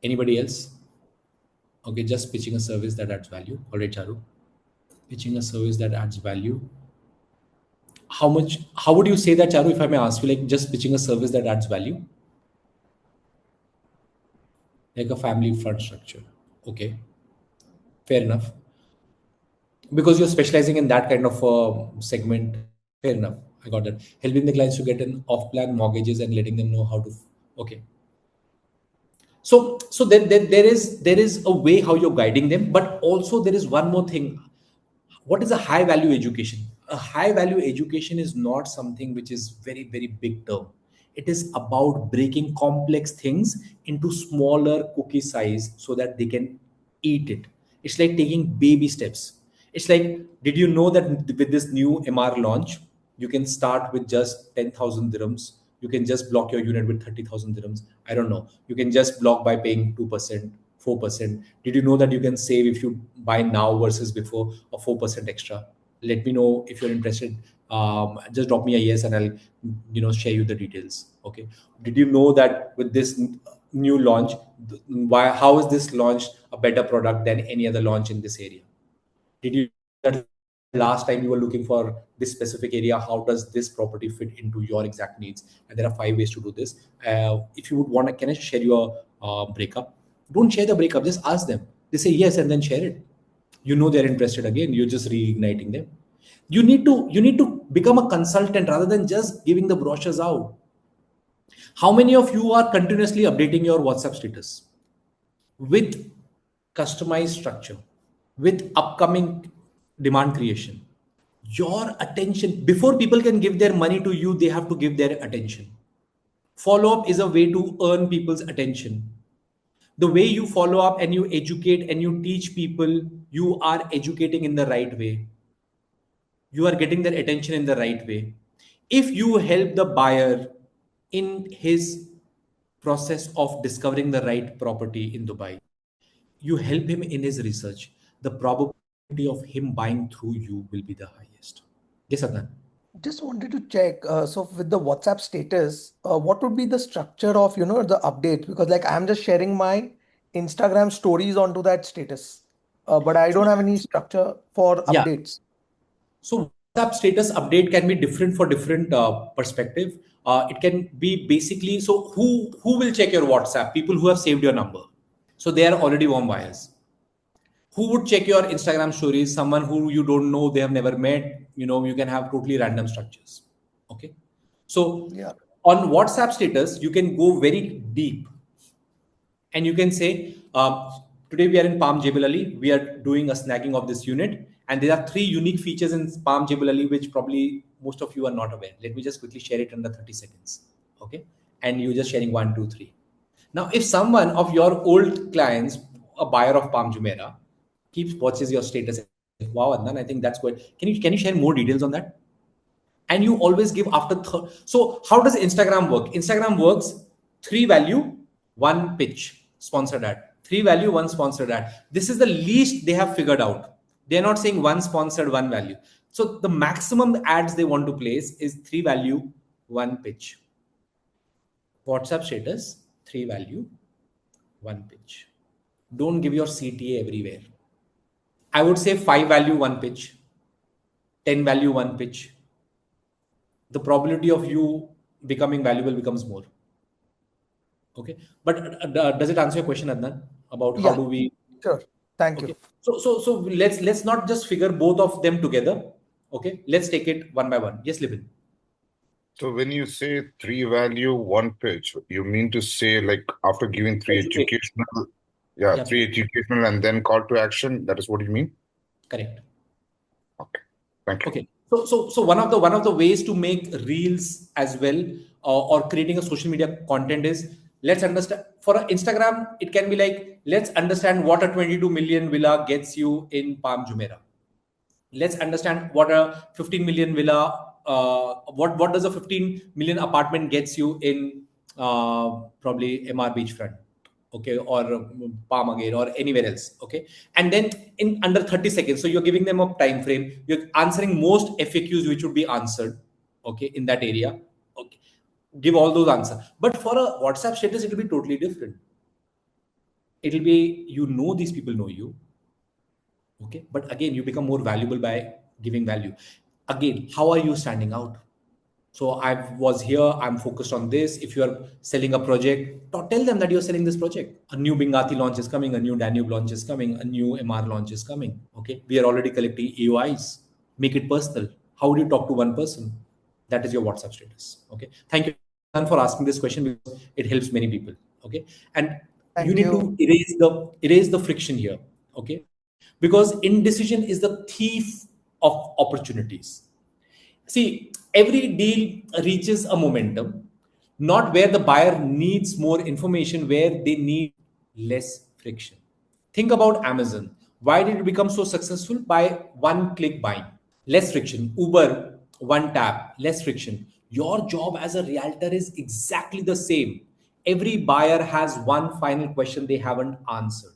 Anybody else? Okay, just pitching a service that adds value. All right, Charu. Pitching a service that adds value. How would you say that, Charu, if I may ask you, like just pitching a service that adds value? Like a family fund structure. Okay, fair enough. Because you're specializing in that kind of segment. Fair enough. I got that. Helping the clients to get an off-plan mortgages and letting them know how to. Okay. So there is a way how you're guiding them, but also there is one more thing. What is a high value education? A high value education is not something which is very big term. It is about breaking complex things into smaller cookie size so that they can eat it. It's like taking baby steps. It's like, did you know that with this new MR launch you can start with just 10,000 dirhams? You can just block your unit with 30,000 dirhams. I don't know. You can just block by paying 2%, 4%. Did you know that you can save if you buy now versus before, or 4% extra? Let me know if you're interested. Just drop me a yes and I'll share you the details. Okay. Did you know that with this new launch, why how is this launch a better product than any other launch in this area? Did you know that last time you were looking for this specific area, how does this property fit into your exact needs? And there are 5 ways to do this. If you would want to, can I share your breakup? Don't share the breakup, just ask them. They say yes and then share it. You know they're interested again, you're just reigniting them. You need to become a consultant rather than just giving the brochures out. How many of you are continuously updating your WhatsApp status with customized structure, with upcoming demand creation? Your attention, before people can give their money to you, they have to give their attention. Follow up is a way to earn people's attention. The way you follow up and you educate and you teach people, you are educating in the right way. You are getting their attention in the right way. If you help the buyer in his process of discovering the right property in Dubai, you help him in his research, the probability of him buying through you will be the highest. Yes, Adnan. Just wanted to check. So with the WhatsApp status, what would be the structure of, the update? Because like I'm just sharing my Instagram stories onto that status, but I don't So, have any structure for yeah. updates. So WhatsApp status update can be different for different perspective. It can be basically, so who will check your WhatsApp? People who have saved your number. So they are already warm buyers. Who would check your Instagram stories? Someone who you don't know, they have never met. You can have totally random structures. Okay. So Yeah. on WhatsApp status, you can go very deep and you can say, today we are in Palm Jebel Ali. We are doing a snagging of this unit. And there are 3 unique features in Palm Jebel Ali, which probably most of you are not aware. Let me just quickly share it under 30 seconds. Okay. And you're just sharing one, two, three. Now, if someone of your old clients, a buyer of Palm Jumeirah, keeps watches your status, wow, Adnan, I think that's good. Can you share more details on that? And you always give after so how does Instagram work? Instagram works 3 value, 1 pitch, sponsored ad. 3 value, 1 sponsored ad. This is the least they have figured out. They're not saying 1 sponsored, 1 value. So the maximum ads they want to place is 3 value, 1 pitch. WhatsApp status, 3 value, 1 pitch. Don't give your CTA everywhere. I would say 5 value, 1 pitch, 10 value, 1 pitch. The probability of you becoming valuable becomes more. Okay. But does it answer your question, Adnan, about how Yeah, do we? sure. Thank you. Okay. So let's not just figure both of them together. Okay. Let's take it one by one. Yes, Libin. So when you say 3 value, 1 pitch, you mean to say like after giving three Educate. educational, Yeah. three educational and then call to action. That is what you mean? Correct. Okay. Thank you. Okay. So one of the ways to make reels as well, or creating a social media content is, let's understand for Instagram, it can be like, let's understand what a 22 million villa gets you in Palm Jumeirah. Let's understand what a 15 million villa, what does a 15 million apartment gets you in probably MR Beachfront, okay, or Palm again, or anywhere else, okay. And then in under 30 seconds, so you're giving them a time frame, you're answering most FAQs which would be answered, okay, in that area, okay. Give all those answers. But for a WhatsApp status, it will be totally different. It'll be, these people know you, okay, but again, you become more valuable by giving value. Again, how are you standing out? So I was here, I'm focused on this. If you're selling a project, tell them that you're selling this project. A new Bingati launch is coming, a new Danube launch is coming, a new MR launch is coming, okay. We are already collecting AOIs. Make it personal. How would you talk to one person? That is your WhatsApp status, okay. Thank you for asking this question, because it helps many people, okay. And you Thank need you. to erase the friction here, okay, because indecision is the thief of opportunities. See, every deal reaches a momentum, not where the buyer needs more information, where they need less friction. Think about Amazon. Why did it become so successful? By one click buying. Less friction. Uber, one tap, less friction. Your job as a realtor is exactly the same. Every buyer has one final question they haven't answered.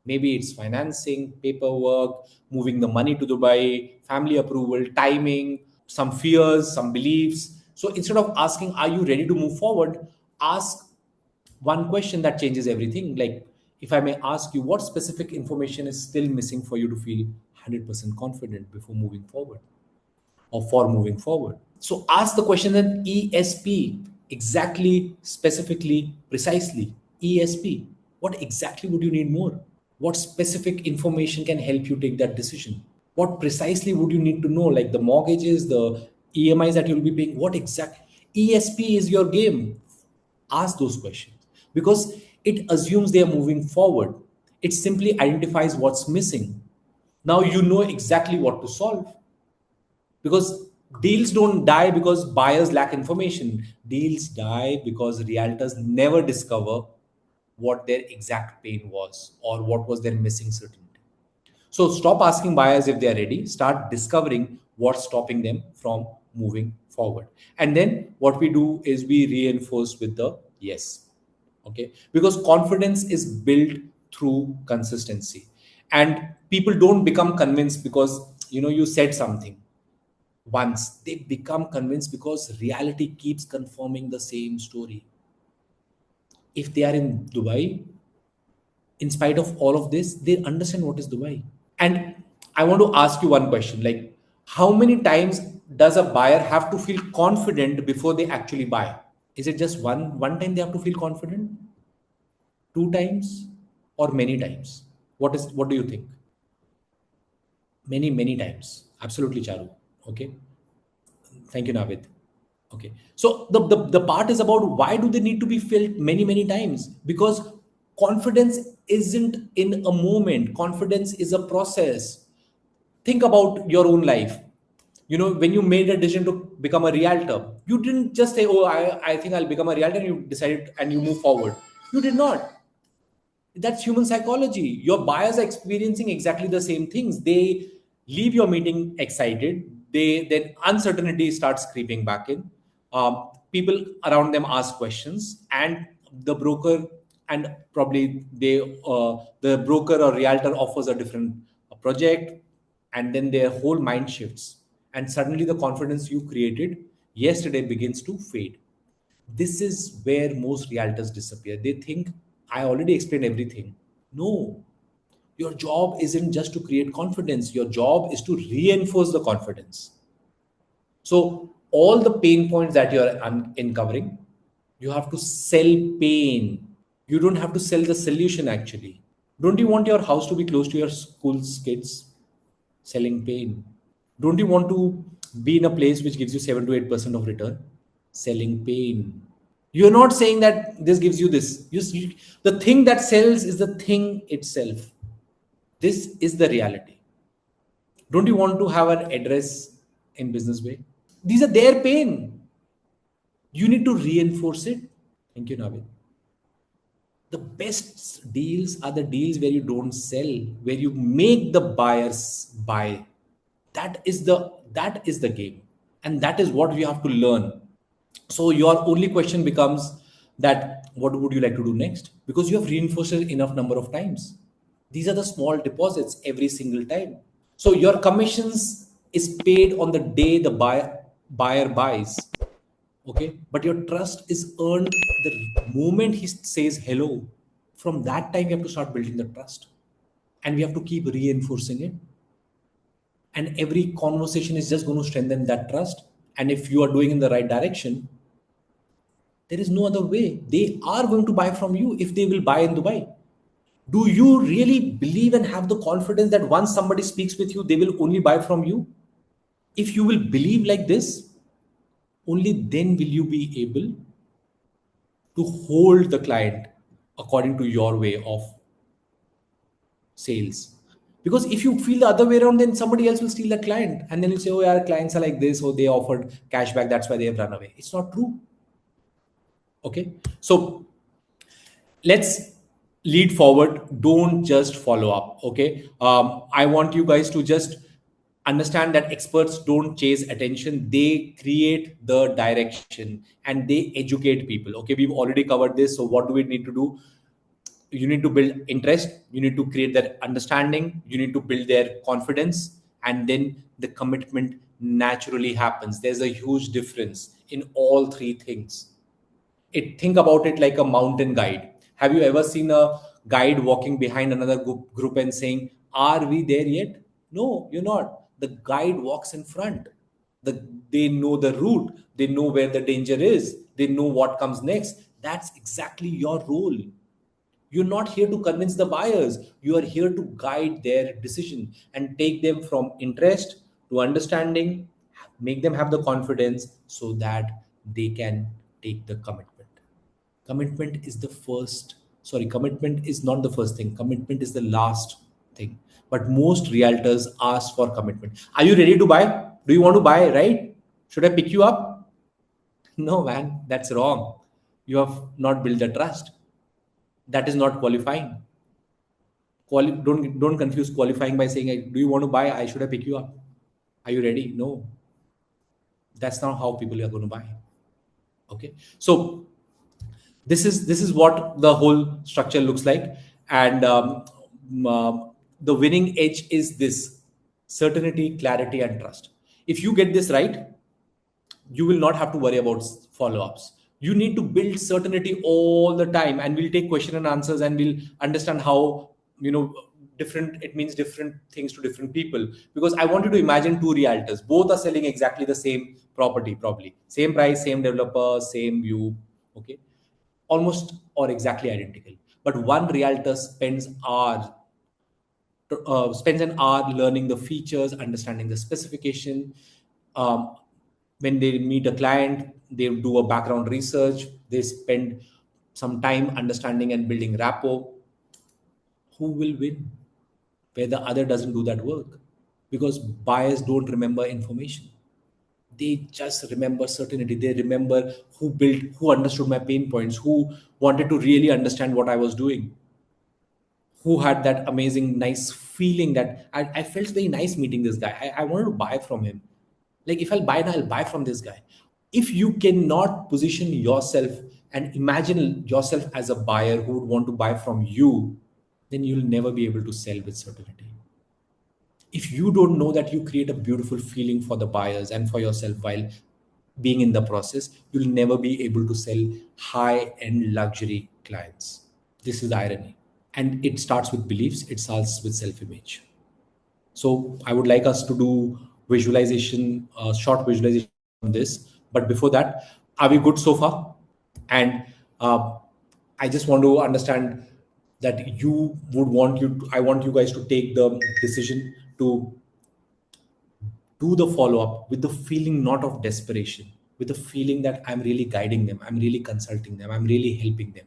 Maybe it's financing, paperwork, moving the money to Dubai, family approval, timing, some fears, some beliefs. So instead of asking, are you ready to move forward? Ask one question that changes everything. Like, if I may ask you, what specific information is still missing for you to feel 100% confident before moving forward or for moving forward? So ask the question in ESP, exactly, specifically, precisely. ESP, what exactly would you need more? What specific information can help you take that decision? What precisely would you need to know, like the mortgages, the EMIs that you'll be paying? What exact ESP is your game? Ask those questions because it assumes they are moving forward. It simply identifies what's missing. Now you know exactly what to solve because deals don't die because buyers lack information. Deals die because realtors never discover what their exact pain was or what was their missing certainty. So stop asking buyers if they are ready. Start discovering what's stopping them from moving forward. And then what we do is we reinforce with the yes. Okay. Because confidence is built through consistency. And people don't become convinced because you said something once. They become convinced because reality keeps confirming the same story. If they are in Dubai, in spite of all of this, they understand what is Dubai. And I want to ask you one question, like, how many times does a buyer have to feel confident before they actually buy? Is it just one time they have to feel confident? Two times? Or many times? What do you think? Many times. Absolutely, Charu. Okay. Thank you, Navid. Okay. So the part is about why do they need to be felt many times? Because confidence isn't in a moment. Confidence is a process. Think about your own life. When you made a decision to become a realtor, you didn't just say, oh, I think I'll become a realtor, and you decided and you move forward. You did not. That's human psychology. Your buyers are experiencing exactly the same things. They leave your meeting excited. They then uncertainty starts creeping back in. People around them ask questions, and the broker and probably the broker or realtor offers a different project, and then their whole mind shifts, and suddenly the confidence you created yesterday begins to fade. This is where most realtors disappear. They think, I already explained everything. No, your job isn't just to create confidence, your job is to reinforce the confidence. So, all the pain points that you're uncovering, you have to sell pain. You don't have to sell the solution actually. Don't you want your house to be close to your school's kids? Selling pain. Don't you want to be in a place which gives you 7 to 8% of return? Selling pain. You're not saying that this gives you this. The thing that sells is the thing itself. This is the reality. Don't you want to have an address in business way? These are their pain. You need to reinforce it. Thank you, Navid. The best deals are the deals where you don't sell, where you make the buyers buy. That is the game, and that is what we have to learn. So your only question becomes that what would you like to do next, because you have reinforced it enough number of times. These are the small deposits every single time. So your commissions is paid on the day the buyer buys. Okay, but your trust is earned the moment he says hello. From that time you have to start building the trust, and we have to keep reinforcing it, and every conversation is just going to strengthen that trust. And if you are doing in the right direction, there is no other way. They are going to buy from you if they will buy in Dubai. Do you really believe and have the confidence that once somebody speaks with you, they will only buy from you? If you will believe like this, only then will you be able to hold the client according to your way of sales. Because if you feel the other way around, then somebody else will steal the client. And then you say, oh, yeah, clients are like this, or they offered cashback. That's why they have run away. It's not true. Okay. So let's lead forward. Don't just follow up. Okay. I want you guys to just understand that experts don't chase attention, they create the direction and they educate people. Okay, we've already covered this. So what do we need to do? You need to build interest, you need to create their understanding, you need to build their confidence, and then the commitment naturally happens. There's a huge difference in all three things. Think about it like a mountain guide. Have you ever seen a guide walking behind another group and saying, "Are we there yet?" No, you're not. The guide walks in front. They know the route. They know where the danger is. They know what comes next. That's exactly your role. You're not here to convince the buyers. You are here to guide their decision and take them from interest to understanding, make them have the confidence so that they can take the commitment. Commitment is the first, sorry, commitment is not the first thing. Commitment is the last thing. But most realtors ask for commitment. Are you ready to buy? Do you want to buy, right? Should I pick you up? No, man, that's wrong. You have not built the trust. That is not qualifying. Don't confuse qualifying by saying, "Do you want to buy? I should have pick you up. Are you ready?" No, that's not how people are going to buy. Okay, so this is what the whole structure looks like, and the winning edge is this: certainty, clarity, and trust. If you get this right, you will not have to worry about follow-ups. You need to build certainty all the time, and we'll take question and answers, and we'll understand how, different, it means different things to different people. Because I want you to imagine two realtors, both are selling exactly the same property, probably same price, same developer, same view. Okay, almost or exactly identical, but one realtor spends an hour learning the features, understanding the specification. Um, when they meet a client, they do a background research, they spend some time understanding and building rapport. Who will win? Where the other doesn't do that work. Because buyers don't remember information. They just remember certainty. They remember who understood my pain points, who wanted to really understand what I was doing, who had that amazing nice feeling that I felt very nice meeting this guy. I wanted to buy from him. Like, if I'll buy now, I'll buy from this guy. If you cannot position yourself and imagine yourself as a buyer who would want to buy from you, then you'll never be able to sell with certainty. If you don't know that you create a beautiful feeling for the buyers and for yourself while being in the process, you'll never be able to sell high end luxury clients. This is the irony. And it starts with beliefs, it starts with self image. So I would like us to do visualization, short visualization on this. But before that, are we good so far? And I just want to understand that I want you guys to take the decision to do the follow up with the feeling not of desperation, with the feeling that I'm really guiding them, I'm really consulting them, I'm really helping them.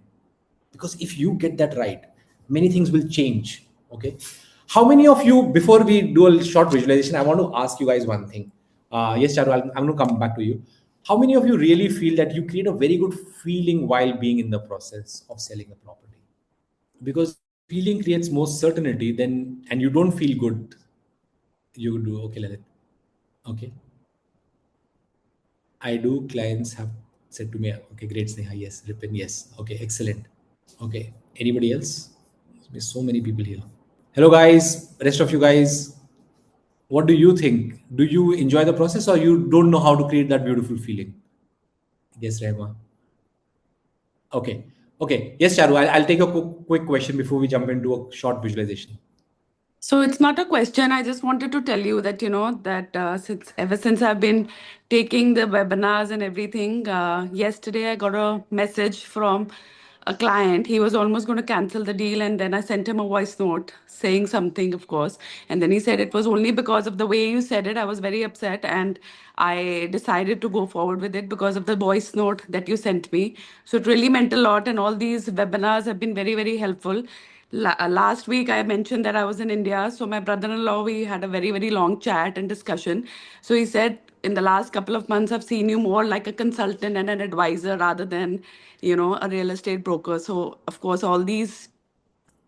Because if you get that right, many things will change. Okay, how many of you, before we do a short visualization, I want to ask you guys one thing. Yes, Charu, I'm going to come back to you. How many of you really feel that you create a very good feeling while being in the process of selling a property? Because feeling creates more certainty then, and you don't feel good, you do. Okay, Lalit. Okay, I do. Clients have said to me, okay, great, Sneha, yes. Ripin, yes. Okay, excellent. Okay. Anybody else? There's so many people here. Hello, guys. Rest of you guys, what do you think? Do you enjoy the process, or you don't know how to create that beautiful feeling? Yes, Rehma. Okay. Okay. Yes, Charu. I'll take a quick question before we jump into a short visualization. So it's not a question. I just wanted to tell you that, that ever since I've been taking the webinars and everything, yesterday I got a message from a client. He was almost going to cancel the deal, and then I sent him a voice note saying something, of course. And then he said it was only because of the way you said it. I was very upset, and I decided to go forward with it because of the voice note that you sent me. So it really meant a lot, and all these webinars have been very, very helpful. Last week I mentioned that I was in India, so my brother-in-law, we had a very, very long chat and discussion. So he said, in the last couple of months, I've seen you more like a consultant and an advisor rather than, a real estate broker. So of course, all these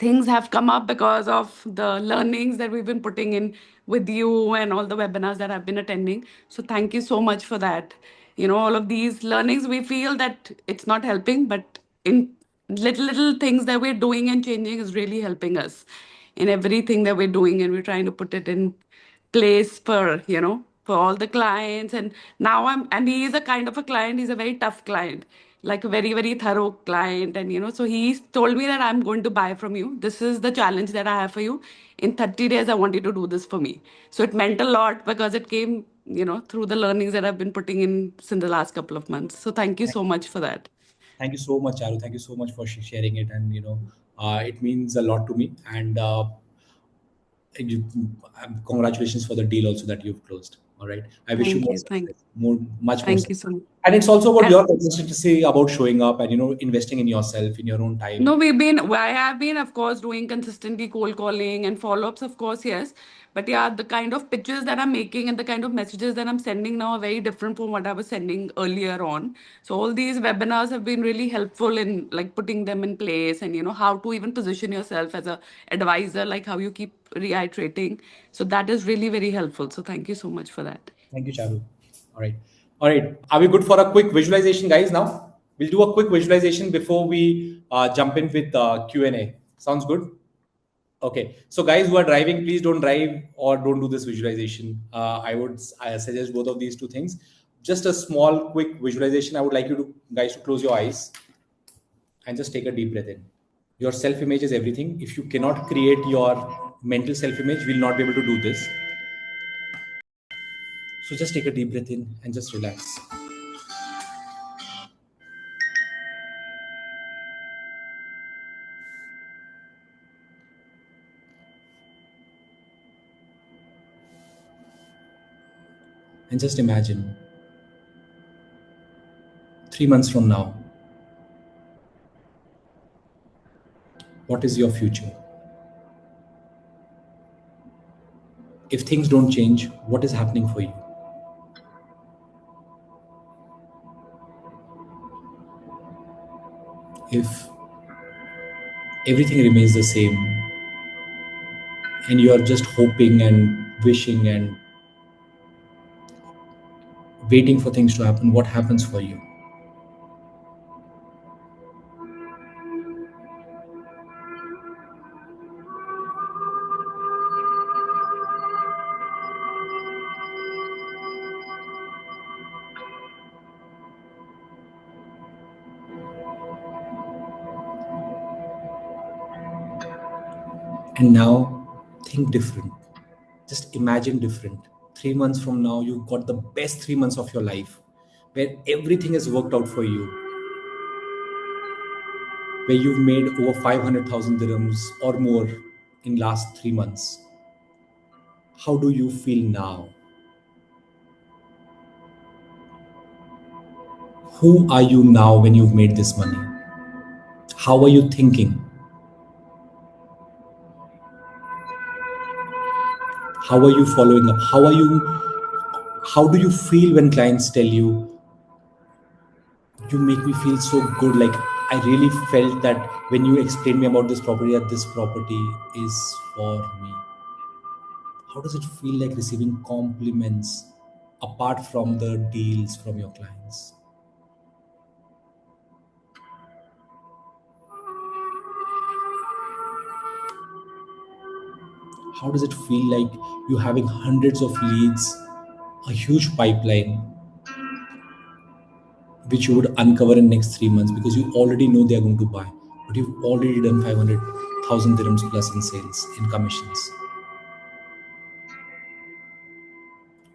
things have come up because of the learnings that we've been putting in with you and all the webinars that I've been attending. So thank you so much for that. All of these learnings, we feel that it's not helping, but in little things that we're doing and changing is really helping us in everything that we're doing, and we're trying to put it in place for all the clients. And now and he is a kind of a client, he's a very tough client, like a very very thorough client. And so he told me that I'm going to buy from you, this is the challenge that I have for you, in 30 days I want you to do this for me. So it meant a lot because it came through the learnings that I've been putting in since the last couple of months. So thank you so much for that. Thank you so much, Charu. Thank you so much for sharing it, and it means a lot to me. And you, congratulations for the deal also that you've closed. All right, I wish you Thank more you. success, much more Thank you success. so much. And it's also about And your consistency, about showing up, and investing in yourself, in your own time. no, I have been, of course, doing consistently cold calling and follow-ups, of course, yes. But yeah, the kind of pitches that I'm making and the kind of messages that I'm sending now are very different from what I was sending earlier on. So all these webinars have been really helpful in like putting them in place, and how to even position yourself as a advisor, like how you keep reiterating. So that is really very helpful. So thank you so much for that. Thank you, Charu. All right. All right. Are we good for a quick visualization, guys, now? We'll do a quick visualization before we jump in with Q&A. Sounds good? Okay. So guys who are driving, please don't drive or don't do this visualization. I suggest both of these two things. Just a small, quick visualization. I would like you to guys to close your eyes and just take a deep breath in. Your self-image is everything. If you cannot create your mental self-image, we'll not be able to do this. So just take a deep breath in and just relax. And just imagine 3 months from now, what is your future? If things don't change, what is happening for you? If everything remains the same and you are just hoping and wishing and waiting for things to happen, what happens for you? And now think different. Just imagine different. 3 months from now, you've got the best 3 months of your life where everything has worked out for you, where you've made over 500,000 dirhams or more in last 3 months. How do you feel now? Who are you now when you've made this money? How are you thinking? How are you following up? How do you feel when clients tell you, you make me feel so good, like I really felt that when you explained me about this property, that this property is for me? How does it feel like receiving compliments apart from the deals from your clients? How does it feel like you having hundreds of leads, a huge pipeline, which you would uncover in next 3 months because you already know they are going to buy, but you've already done 500,000 dirhams plus in sales, in commissions?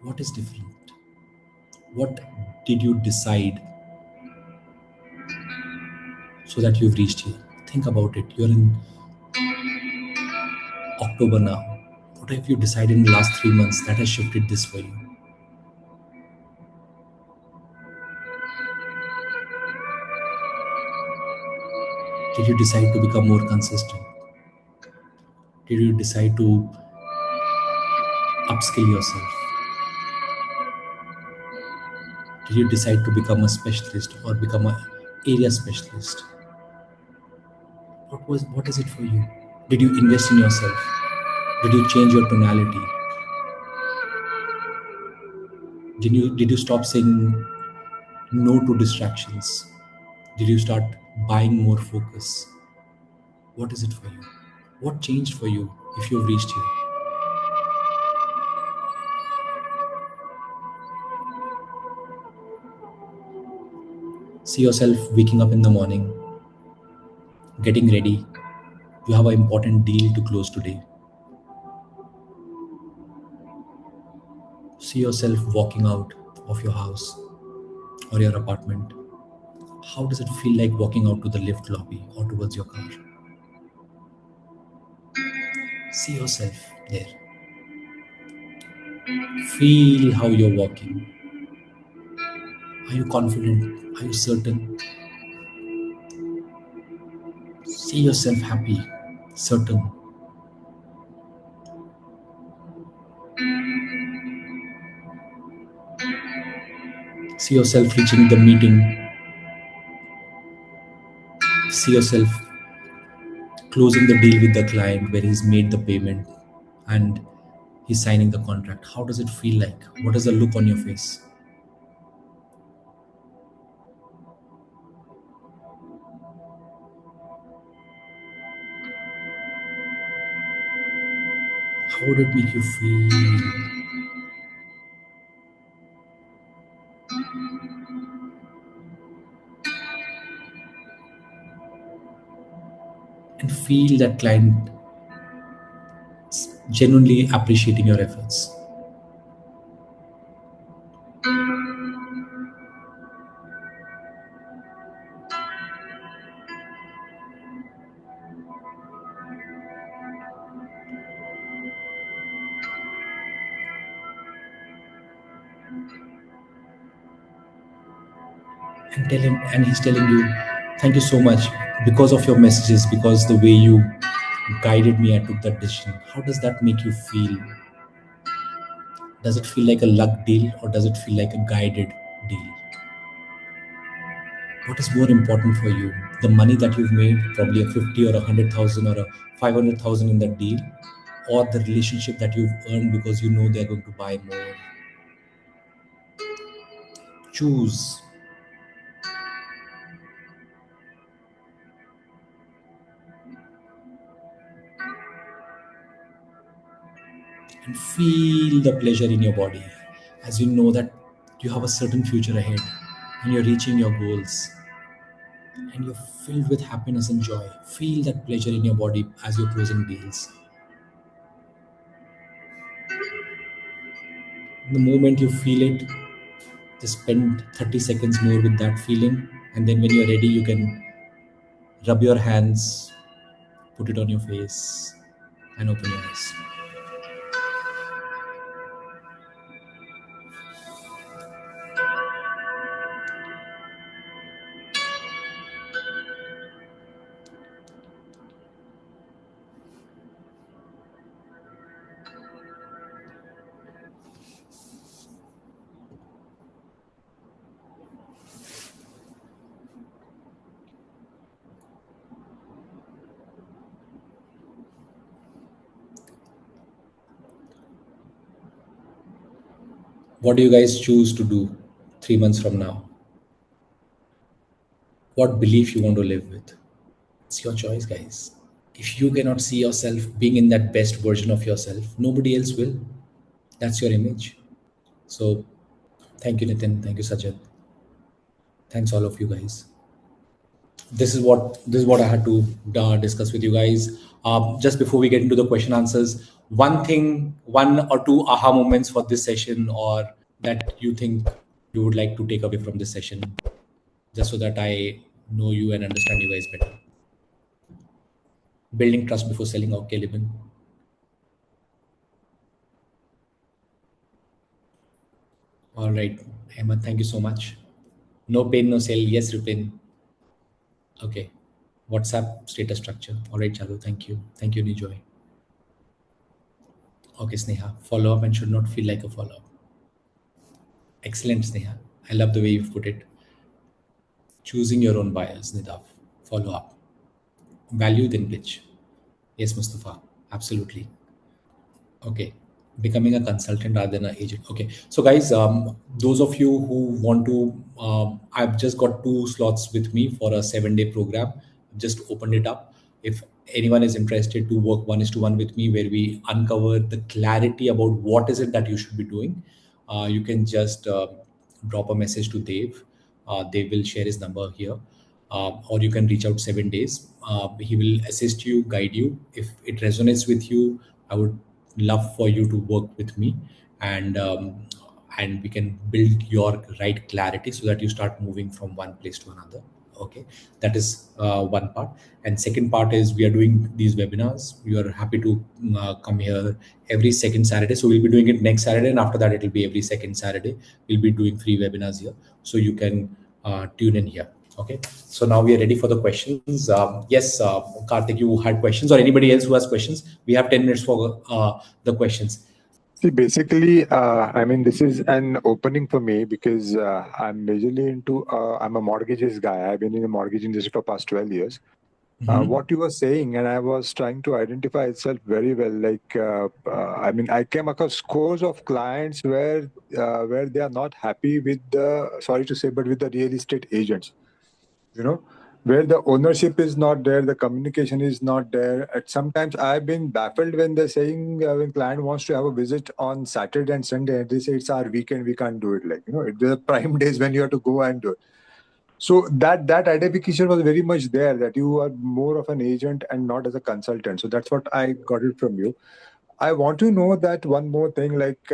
What is different? What did you decide so that you've reached here? Think about it. You're in October now. What have you decided in the last 3 months that has shifted this for you? Did you decide to become more consistent? Did you decide to upskill yourself? Did you decide to become a specialist or become an area specialist? What is it for you? Did you invest in yourself? Did you change your tonality? Did you stop saying no to distractions? Did you start buying more focus? What is it for you? What changed for you if you've reached here? See yourself waking up in the morning, getting ready. You have an important deal to close today. See yourself walking out of your house or your apartment. How does it feel like walking out to the lift lobby or towards your car? See yourself there. Feel how you're walking. Are you confident? Are you certain? See yourself happy, certain. See yourself reaching the meeting. See yourself closing the deal with the client where he's made the payment and he's signing the contract. How does it feel like? What is the look on your face? How would it make you feel? And feel that client genuinely appreciating your efforts. And tell him, and he's telling you, thank you so much because of your messages, because the way you guided me, I took that decision. How does that make you feel? Does it feel like a luck deal or does it feel like a guided deal? What is more important for you? The money that you've made, probably a 50 or a 100,000 or a 500,000 in that deal, or the relationship that you've earned because you know they're going to buy more? Choose. And feel the pleasure in your body as you know that you have a certain future ahead and you're reaching your goals and you're filled with happiness and joy. Feel that pleasure in your body as you're closing deals. The moment you feel it, just spend 30 seconds more with that feeling, and then when you're ready, you can rub your hands, put it on your face, and open your eyes. What do you guys choose to do 3 months from now? What belief you want to live with? It's your choice, guys. If you cannot see yourself being in that best version of yourself, nobody else will. That's your image. So thank you, Nitin. Thank you, Sajid. Thanks all of you guys. This is what I had to discuss with you guys. Just before we get into the question answers, one or two aha moments for this session, or that you think you would like to take away from this session, just so that I know you and understand you guys better. Building trust before selling. Okay, Libin. All right, Ahmed, thank you so much. No pain, no sale. Yes, Rupin. Okay. WhatsApp status structure. All right, Chalu. Thank you. Thank you, Nijoy. Okay, Sneha. Follow up and should not feel like a follow up. Excellent, Sneha. I love the way you've put it. Choosing your own buyers, Nidav. Follow up. Value then pitch. Yes, Mustafa, absolutely. Okay, becoming a consultant rather than an agent. Okay, so guys, those of you who want to, I've just got 2 slots with me for a 7-day program. I've just opened it up. If anyone is interested to work 1:1 with me, where we uncover the clarity about what is it that you should be doing, you can just drop a message to Dave. Dave will share his number here. Or you can reach out 7 days. He will assist you, guide you. If it resonates with you, I would love for you to work with me, and we can build your right clarity so that you start moving from one place to another. Okay, that is one part. And second part is we are doing these webinars. We are happy to come here every second Saturday. So we'll be doing it next Saturday, and after that it will be every second Saturday. We'll be doing free webinars here, so you can tune in here. Okay, so now we are ready for the questions. Yes, Karthik, you had questions, or anybody else who has questions? We have 10 minutes for the questions. See, basically, I mean, this is an opening for me because I'm majorly into, I'm a mortgages guy. I've been in the mortgage industry for past 12 years. What you were saying, and I was trying to identify itself very well. Like, I mean, I came across scores of clients where they are not happy with the, sorry to say, but with the real estate agents. You know, where the ownership is not there, the communication is not there. At sometimes I've been baffled when they're saying when client wants to have a visit on Saturday and Sunday, and they say it's our weekend, we can't do it. Like, you know, it's the prime days when you have to go and do it. So that identification was very much there, that you are more of an agent and not as a consultant. So that's what I got it from you. I want to know that one more thing, like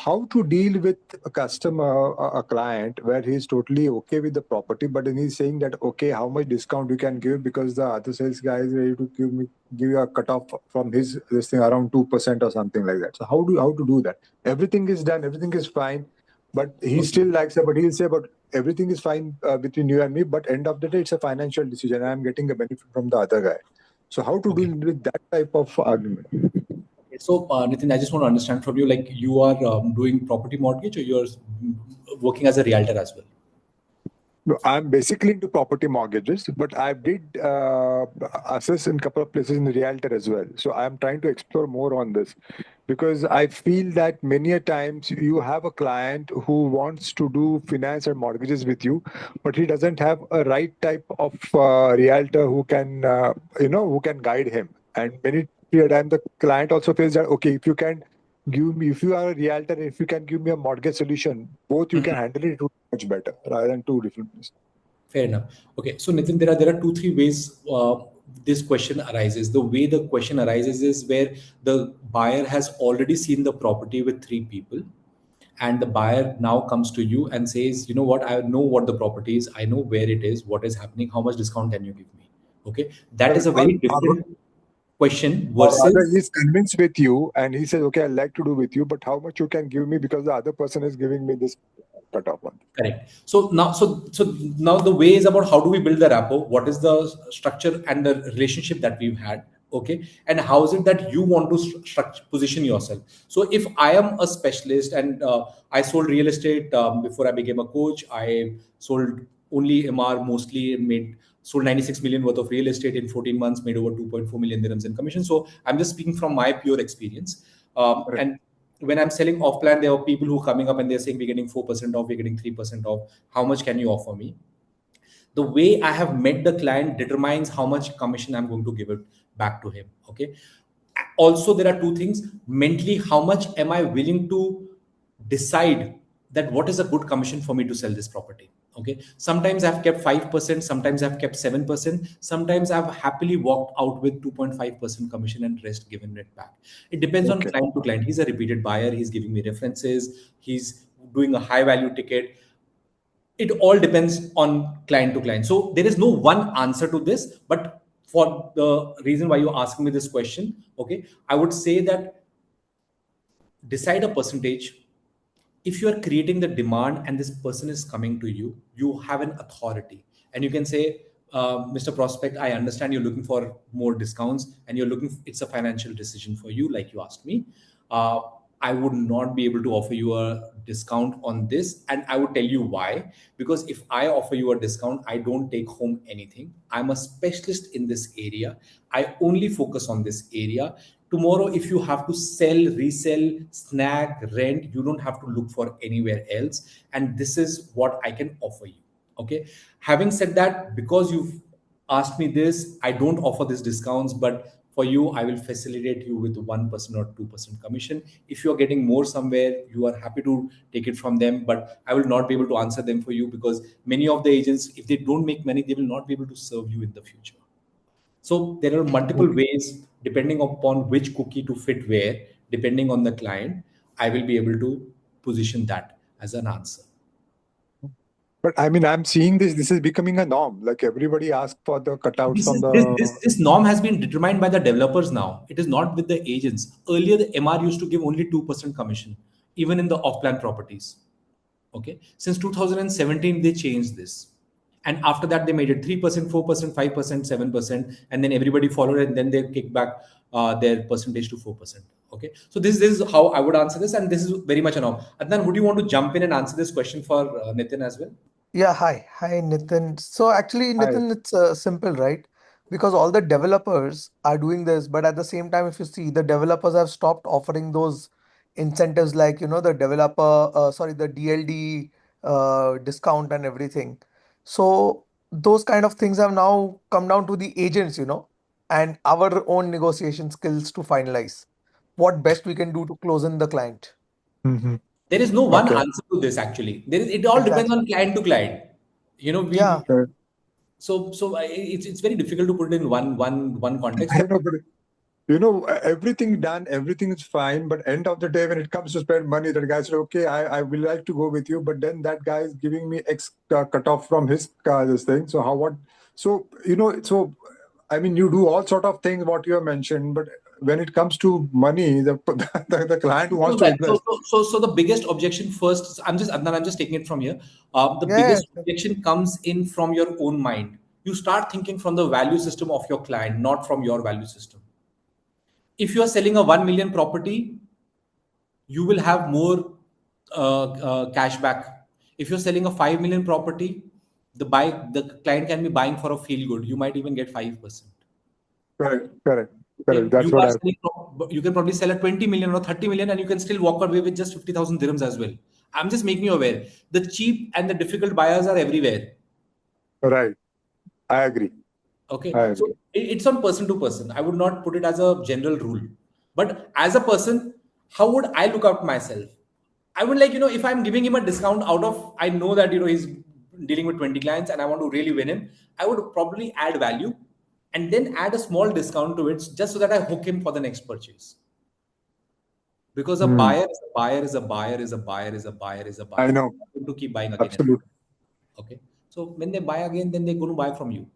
how to deal with a customer, a client, where he's totally okay with the property, but then he's saying that, okay, how much discount you can give because the other sales guy is ready to give you a cutoff from his this thing around 2% or something like that. So how to do that? Everything is done, everything is fine, but he still likes it. But he'll say, but everything is fine between you and me. But end of the day, it's a financial decision. I'm getting a benefit from the other guy. So how to Okay. deal with that type of argument? So, Nitin, I just want to understand from you, like you are doing property mortgage, or you're working as a realtor as well? No, I'm basically into property mortgages, but I did assess in a couple of places in the realtor as well. So I'm trying to explore more on this because I feel that many a times you have a client who wants to do finance and mortgages with you, but he doesn't have a right type of realtor who can, who can guide him. And many a time the client also feels that, okay, if you can give me, if you are a realtor, if you can give me a mortgage solution, both you can handle it much better rather than two different places. Fair enough. Okay, so Nitin, there are 2 3 ways this question arises. The way the question arises is where the buyer has already seen the property with 3 people, and the buyer now comes to you and says, you know what, I know what the property is, I know where it is, what is happening, how much discount can you give me? Okay, that is Correct. a very different question Or rather, versus. he's convinced with you and he says, okay, I'd like to do with you, but how much you can give me because the other person is giving me this cutoff one. Correct. So now the way is about how do we build the rapport? What is the structure and the relationship that we've had? Okay, and how is it that you want to structure position yourself? So if I am a specialist and I sold real estate before I became a coach, I sold only MR mostly, made sold 96 million worth of real estate in 14 months, made over 2.4 million dirhams in commission. So I'm just speaking from my pure experience, Correct. and when I'm selling off plan, there are people who are coming up and they're saying we're getting 4% off, we're getting 3% off. How much can you offer me? The way I have met the client determines how much commission I'm going to give it back to him. Okay. Also, there are 2 things. Mentally, how much am I willing to decide that what is a good commission for me to sell this property? Okay. Sometimes I've kept 5%, sometimes I've kept 7%, sometimes I've happily walked out with 2.5% commission and rest given it back. It depends on Okay. client to client. He's a repeated buyer, he's giving me references, he's doing a high value ticket. It all depends on client to client. So there is no one answer to this, but for the reason why you're asking me this question, okay, I would say that decide a percentage. If you are creating the demand and this person is coming to you, you have an authority, and you can say, Mr. Prospect, I understand you're looking for more discounts and you're looking, it's a financial decision for you, like you asked me. uh, I would not be able to offer you a discount on this. And I would tell you why. Because if I offer you a discount, I don't take home anything. I'm a specialist in this area. I only focus on this area. Tomorrow, if you have to sell, resell, snag, rent, you don't have to look for anywhere else. And this is what I can offer you. Okay. Having said that, because you've asked me this, I don't offer these discounts, but for you, I will facilitate you with 1% or 2% commission. If you're getting more somewhere, you are happy to take it from them, but I will not be able to answer them for you, because many of the agents, if they don't make money, they will not be able to serve you in the future. So there are multiple ways, depending upon which cookie to fit where, depending on the client, I will be able to position that as an answer. But I mean, I'm seeing this. This is becoming a norm. Like everybody asks for the cutouts This from is this, the. this this norm has been determined by the developers now. It is not with the agents. Earlier, the MR used to give only 2% commission, even in the off-plan properties. Okay. Since 2017, they changed this. And after that, they made it 3%, 4%, 5%, 7%, and then everybody followed, and then they kicked back their percentage to 4%. Okay. So this is how I would answer this, and this is very much a norm. Adnan, would you want to jump in and answer this question for Nitin as well? Yeah, hi. Hi, Nitin. So actually, Hi. Nitin, it's simple, right? Because all the developers are doing this, but at the same time, if you see, the developers have stopped offering those incentives like, the the DLD discount and everything. So those kind of things have now come down to the agents, and our own negotiation skills to finalize what best we can do to close in the client. Hmm. There is no one Okay. answer to this actually. It all depends Exactly. on client to client. Yeah. It's very difficult to put it in one context. I know, but everything done, everything is fine. But end of the day, when it comes to spend money, that guy said, "Okay, I will like to go with you," but then that guy is giving me X cut off from his this thing. So how what? So I mean, you do all sort of things what you have mentioned, but when it comes to money, the the client who wants So, to that, invest. so the biggest objection first, I'm just Adnan, I'm just taking it from here. The Yeah. biggest objection comes in from your own mind. You start thinking from the value system of your client, not from your value system. If you are selling a 1 million property, you will have more cash back. If you're selling a 5 million property, the client can be buying for a feel good. You might even get 5%. Correct, correct, correct. Okay, That's you what are I. selling, you can probably sell a 20 million or 30 million, and you can still walk away with just 50,000 dirhams as well. I'm just making you aware. The cheap and the difficult buyers are everywhere. Right. I agree. I Okay, so agree. it's on person to person. I would not put it as a general rule. But as a person, how would I look out myself? I would like, if I'm giving him a discount out of, I know that, he's dealing with 20 clients and I want to really win him, I would probably add value and then add a small discount to it just so that I hook him for the next purchase. Because a Hmm. buyer is a buyer is a buyer is a buyer is a buyer is a I buyer. know. They're going to keep buying again and Absolutely. again. Okay. So when they buy again, then they're going to buy from you.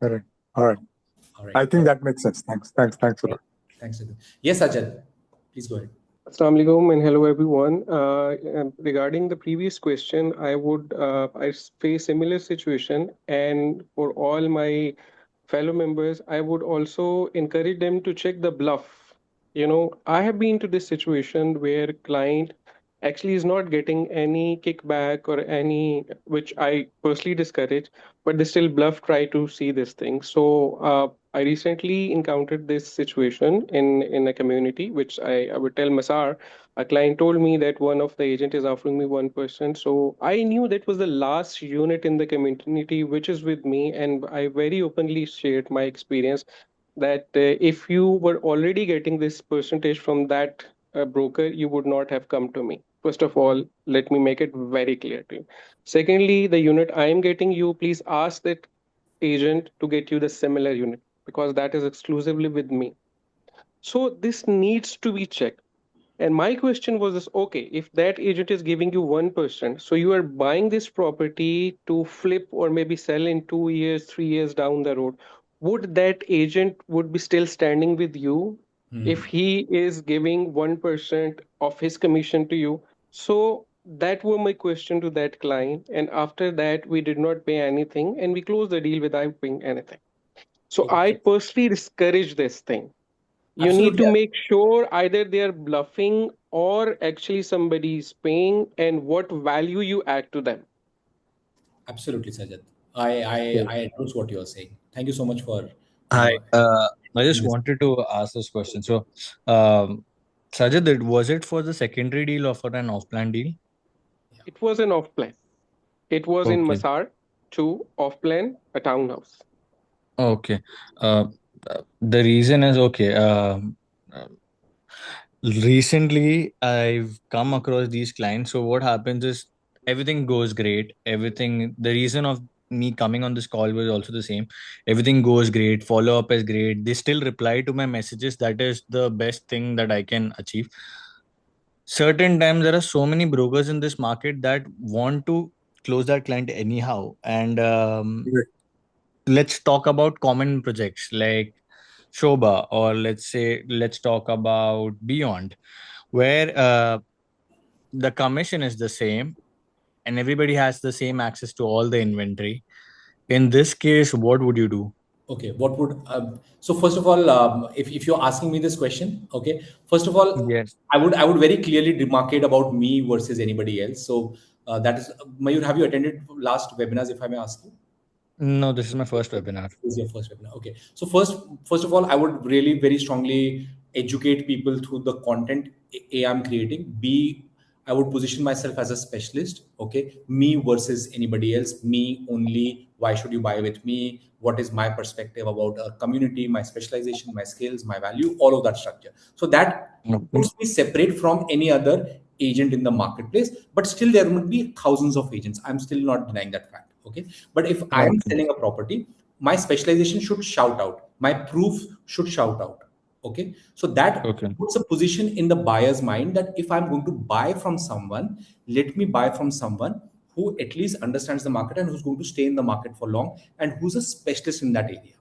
Correct. All right. All right. I think that makes sense. Thanks. Thanks. Thanks for Right. that. Thanks, Nitin. Yes, Ajay. Please go ahead. Assalamu alaikum and hello everyone. Regarding the previous question, face similar situation, and for all my fellow members, I would also encourage them to check the bluff. I have been to this situation where client actually is not getting any kickback or any, which I personally discourage, but they still bluff try to see this thing. So I recently encountered this situation in a community, which I would tell Masar. A client told me that one of the agent is offering me 1%. So I knew that was the last unit in the community which is with me, and I very openly shared my experience that if you were already getting this percentage from that broker, you would not have come to me. First of all, let me make it very clear to you. Secondly, the unit I am getting you, please ask that agent to get you the similar unit because that is exclusively with me. So this needs to be checked. And my question was this, okay, if that agent is giving you 1%, so you are buying this property to flip or maybe sell in 2 years, 3 years down the road, would that agent would be still standing with you if Hmm. he is giving 1% of his commission to you? So that were my question to that client. And after that, we did not pay anything and we closed the deal without paying anything. So I Okay. personally discourage this thing. You need to Absolutely. make sure either they are bluffing or actually somebody is paying, and what value you add to them. Absolutely, Sajid. I, I, Okay. I endorse what you are saying. Thank you so much for, Hi. I just this. wanted to ask this question. So, um, Sajid, was it for the secondary deal or for an off-plan deal? It was an off plan. It was in Okay. Masar, 2 off plan, a townhouse. Okay. Uh, the reason is okay. Uh, Recently, I've come across these clients. So what happens is everything goes great. Everything. The reason of me coming on this call was also the same. Everything goes great. Follow up is great. They still reply to my messages. That is the best thing that I can achieve. Certain times there are so many brokers in this market that want to close that client anyhow. And let's talk about common projects like Shoba, or let's talk about Beyond, where the commission is the same and everybody has the same access to all the inventory. In this case, what would you do? Okay, what would so first of all, if you're asking me this question, okay, first of all, Yes. I would very clearly demarcate about me versus anybody else. So that is, Mayur, have you attended last webinars, if I may ask you? No, this is my first webinar. This is your first webinar. Okay. So first of all, I would really very strongly educate people through the content A I'm creating. B, I would position myself as a specialist. Okay. Me versus anybody else. Me only. Why should you buy with me? What is my perspective about a community, my specialization, my skills, my value, all of that structure. So that Okay. puts me separate from any other agent in the marketplace. But still, there would be thousands of agents. I'm still not denying that fact. Okay. But if I'm Okay. selling a property, my specialization should shout out, my proof should shout out. Okay. So that Okay. puts a position in the buyer's mind that if I'm going to buy from someone, let me buy from someone who at least understands the market and who's going to stay in the market for long and who's a specialist in that area.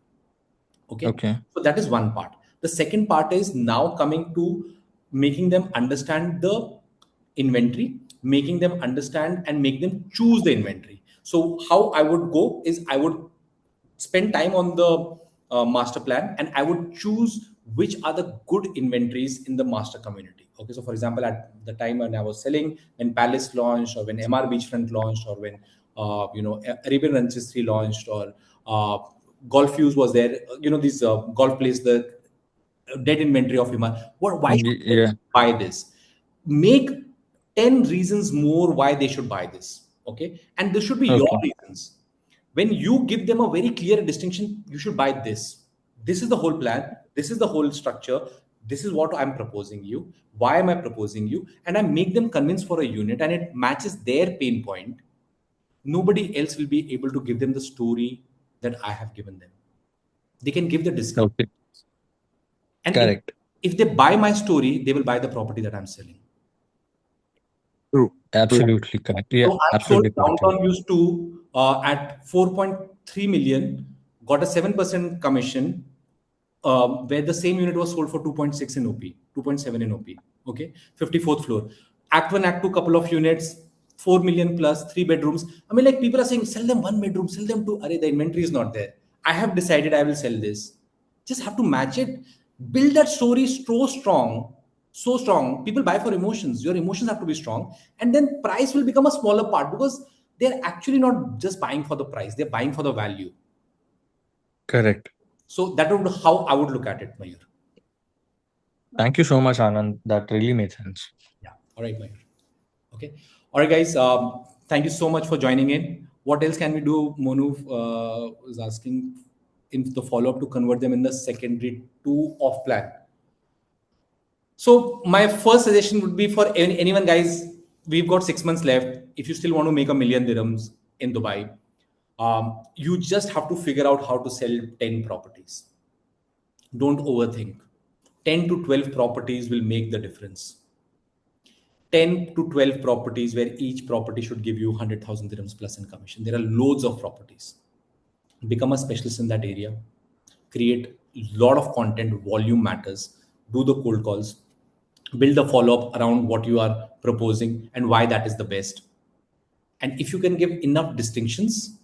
Okay. Okay. So that is one part. The second part is now coming to making them understand the inventory, making them understand and make them choose the inventory. So how I would go is I would spend time on the master plan and I would choose which are the good inventories in the master community. Okay. So for example, at the time when I was selling, when Palace launched or when MR Beachfront launched or when Arabian Ranches 3 launched or Golf Fuse was there, these golf plays, the dead inventory of Hima. Why should they Yeah. buy this? Make 10 reasons more why they should buy this. Okay. And this should be your Okay. reasons. When you give them a very clear distinction, you should buy this. This is the whole plan. This is the whole structure. This is what I'm proposing you. Why am I proposing you? And I make them convince for a unit and it matches their pain point. Nobody else will be able to give them the story that I have given them. They can give the discount. Okay. And Correct. if they buy my story, they will buy the property that I'm selling. True. True. Absolutely correct. Yeah. So I've sold Absolutely correct. Downtown Views 2 at 4.3 million, got a 7% commission, where the same unit was sold for 2.6 in OP, 2.7 in OP. Okay, 54th floor. Act 1, Act 2, couple of units, 4 million plus, 3 bedrooms. I mean, like people are saying, sell them 1 bedroom, sell them two. Array, the inventory is not there. I have decided I will sell this. Just have to match it. Build that story so strong. People buy for emotions. Your emotions have to be strong. And then price will become a smaller part because they're actually not just buying for the price, they're buying for the value. Correct. So that would how I would look at it, Mayur. Thank you so much, Anand. That really made sense. Yeah. All right, Mayur. Okay. All right, guys. Thank you so much for joining in. What else can we do? Monu is asking in the follow up to convert them in the secondary to off plan. So my first suggestion would be for anyone, guys. We've got 6 months left. If you still want to make a million dirhams in Dubai, you just have to figure out how to sell 10 properties. Don't overthink. 10 to 12 properties will make the difference. 10 to 12 properties where each property should give you 100,000 dirhams plus in commission. There are loads of properties. Become a specialist in that area. Create a lot of content. Volume matters. Do the cold calls. Build a follow up around what you are proposing and why that is the best. And if you can give enough distinctions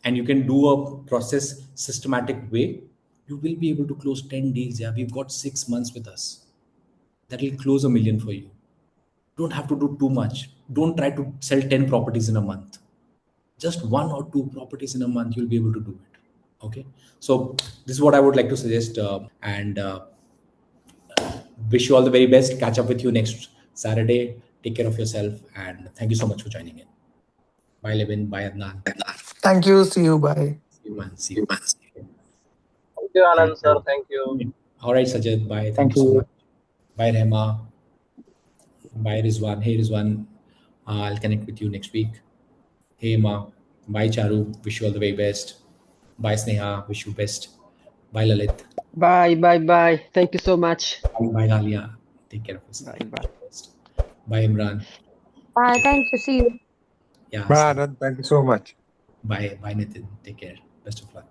and you can do a process systematic way, you will be able to close 10 deals. Yeah, we've got 6 months with us. That will close $1 million for you. Don't have to do too much. Don't try to sell 10 properties in a month. Just 1 or 2 properties in a month, you'll be able to do it. Okay. So this is what I would like to suggest, and wish you all the very best. Catch up with you next Saturday. Take care of yourself, and thank you so much for joining in. Bye, Levin. Bye, Adnan. Thank you. See you. Bye. See you, man. See you. Thank you, And, Anand sir. Thank you. all right, Sajid. Bye. Thank Thank you so you. much. Bye, Rehma. Bye, Rizwan. Hey, Rizwan. I'll connect with you next week. Hey, Ma. Bye, Charu. Wish you all the very best. Bye, Sneha. Wish you best. Bye, Lalit. Bye, bye, bye. Thank you so much. Bye, Galia. Take care of yourself. Bye, bye. Wish you best. Bye, Imran. Bye. Take care. Thank you. See you. Yeah, Bye, see you. Anand. Thank you so much. Bye. Bye, Nitin. Take care. Best of luck.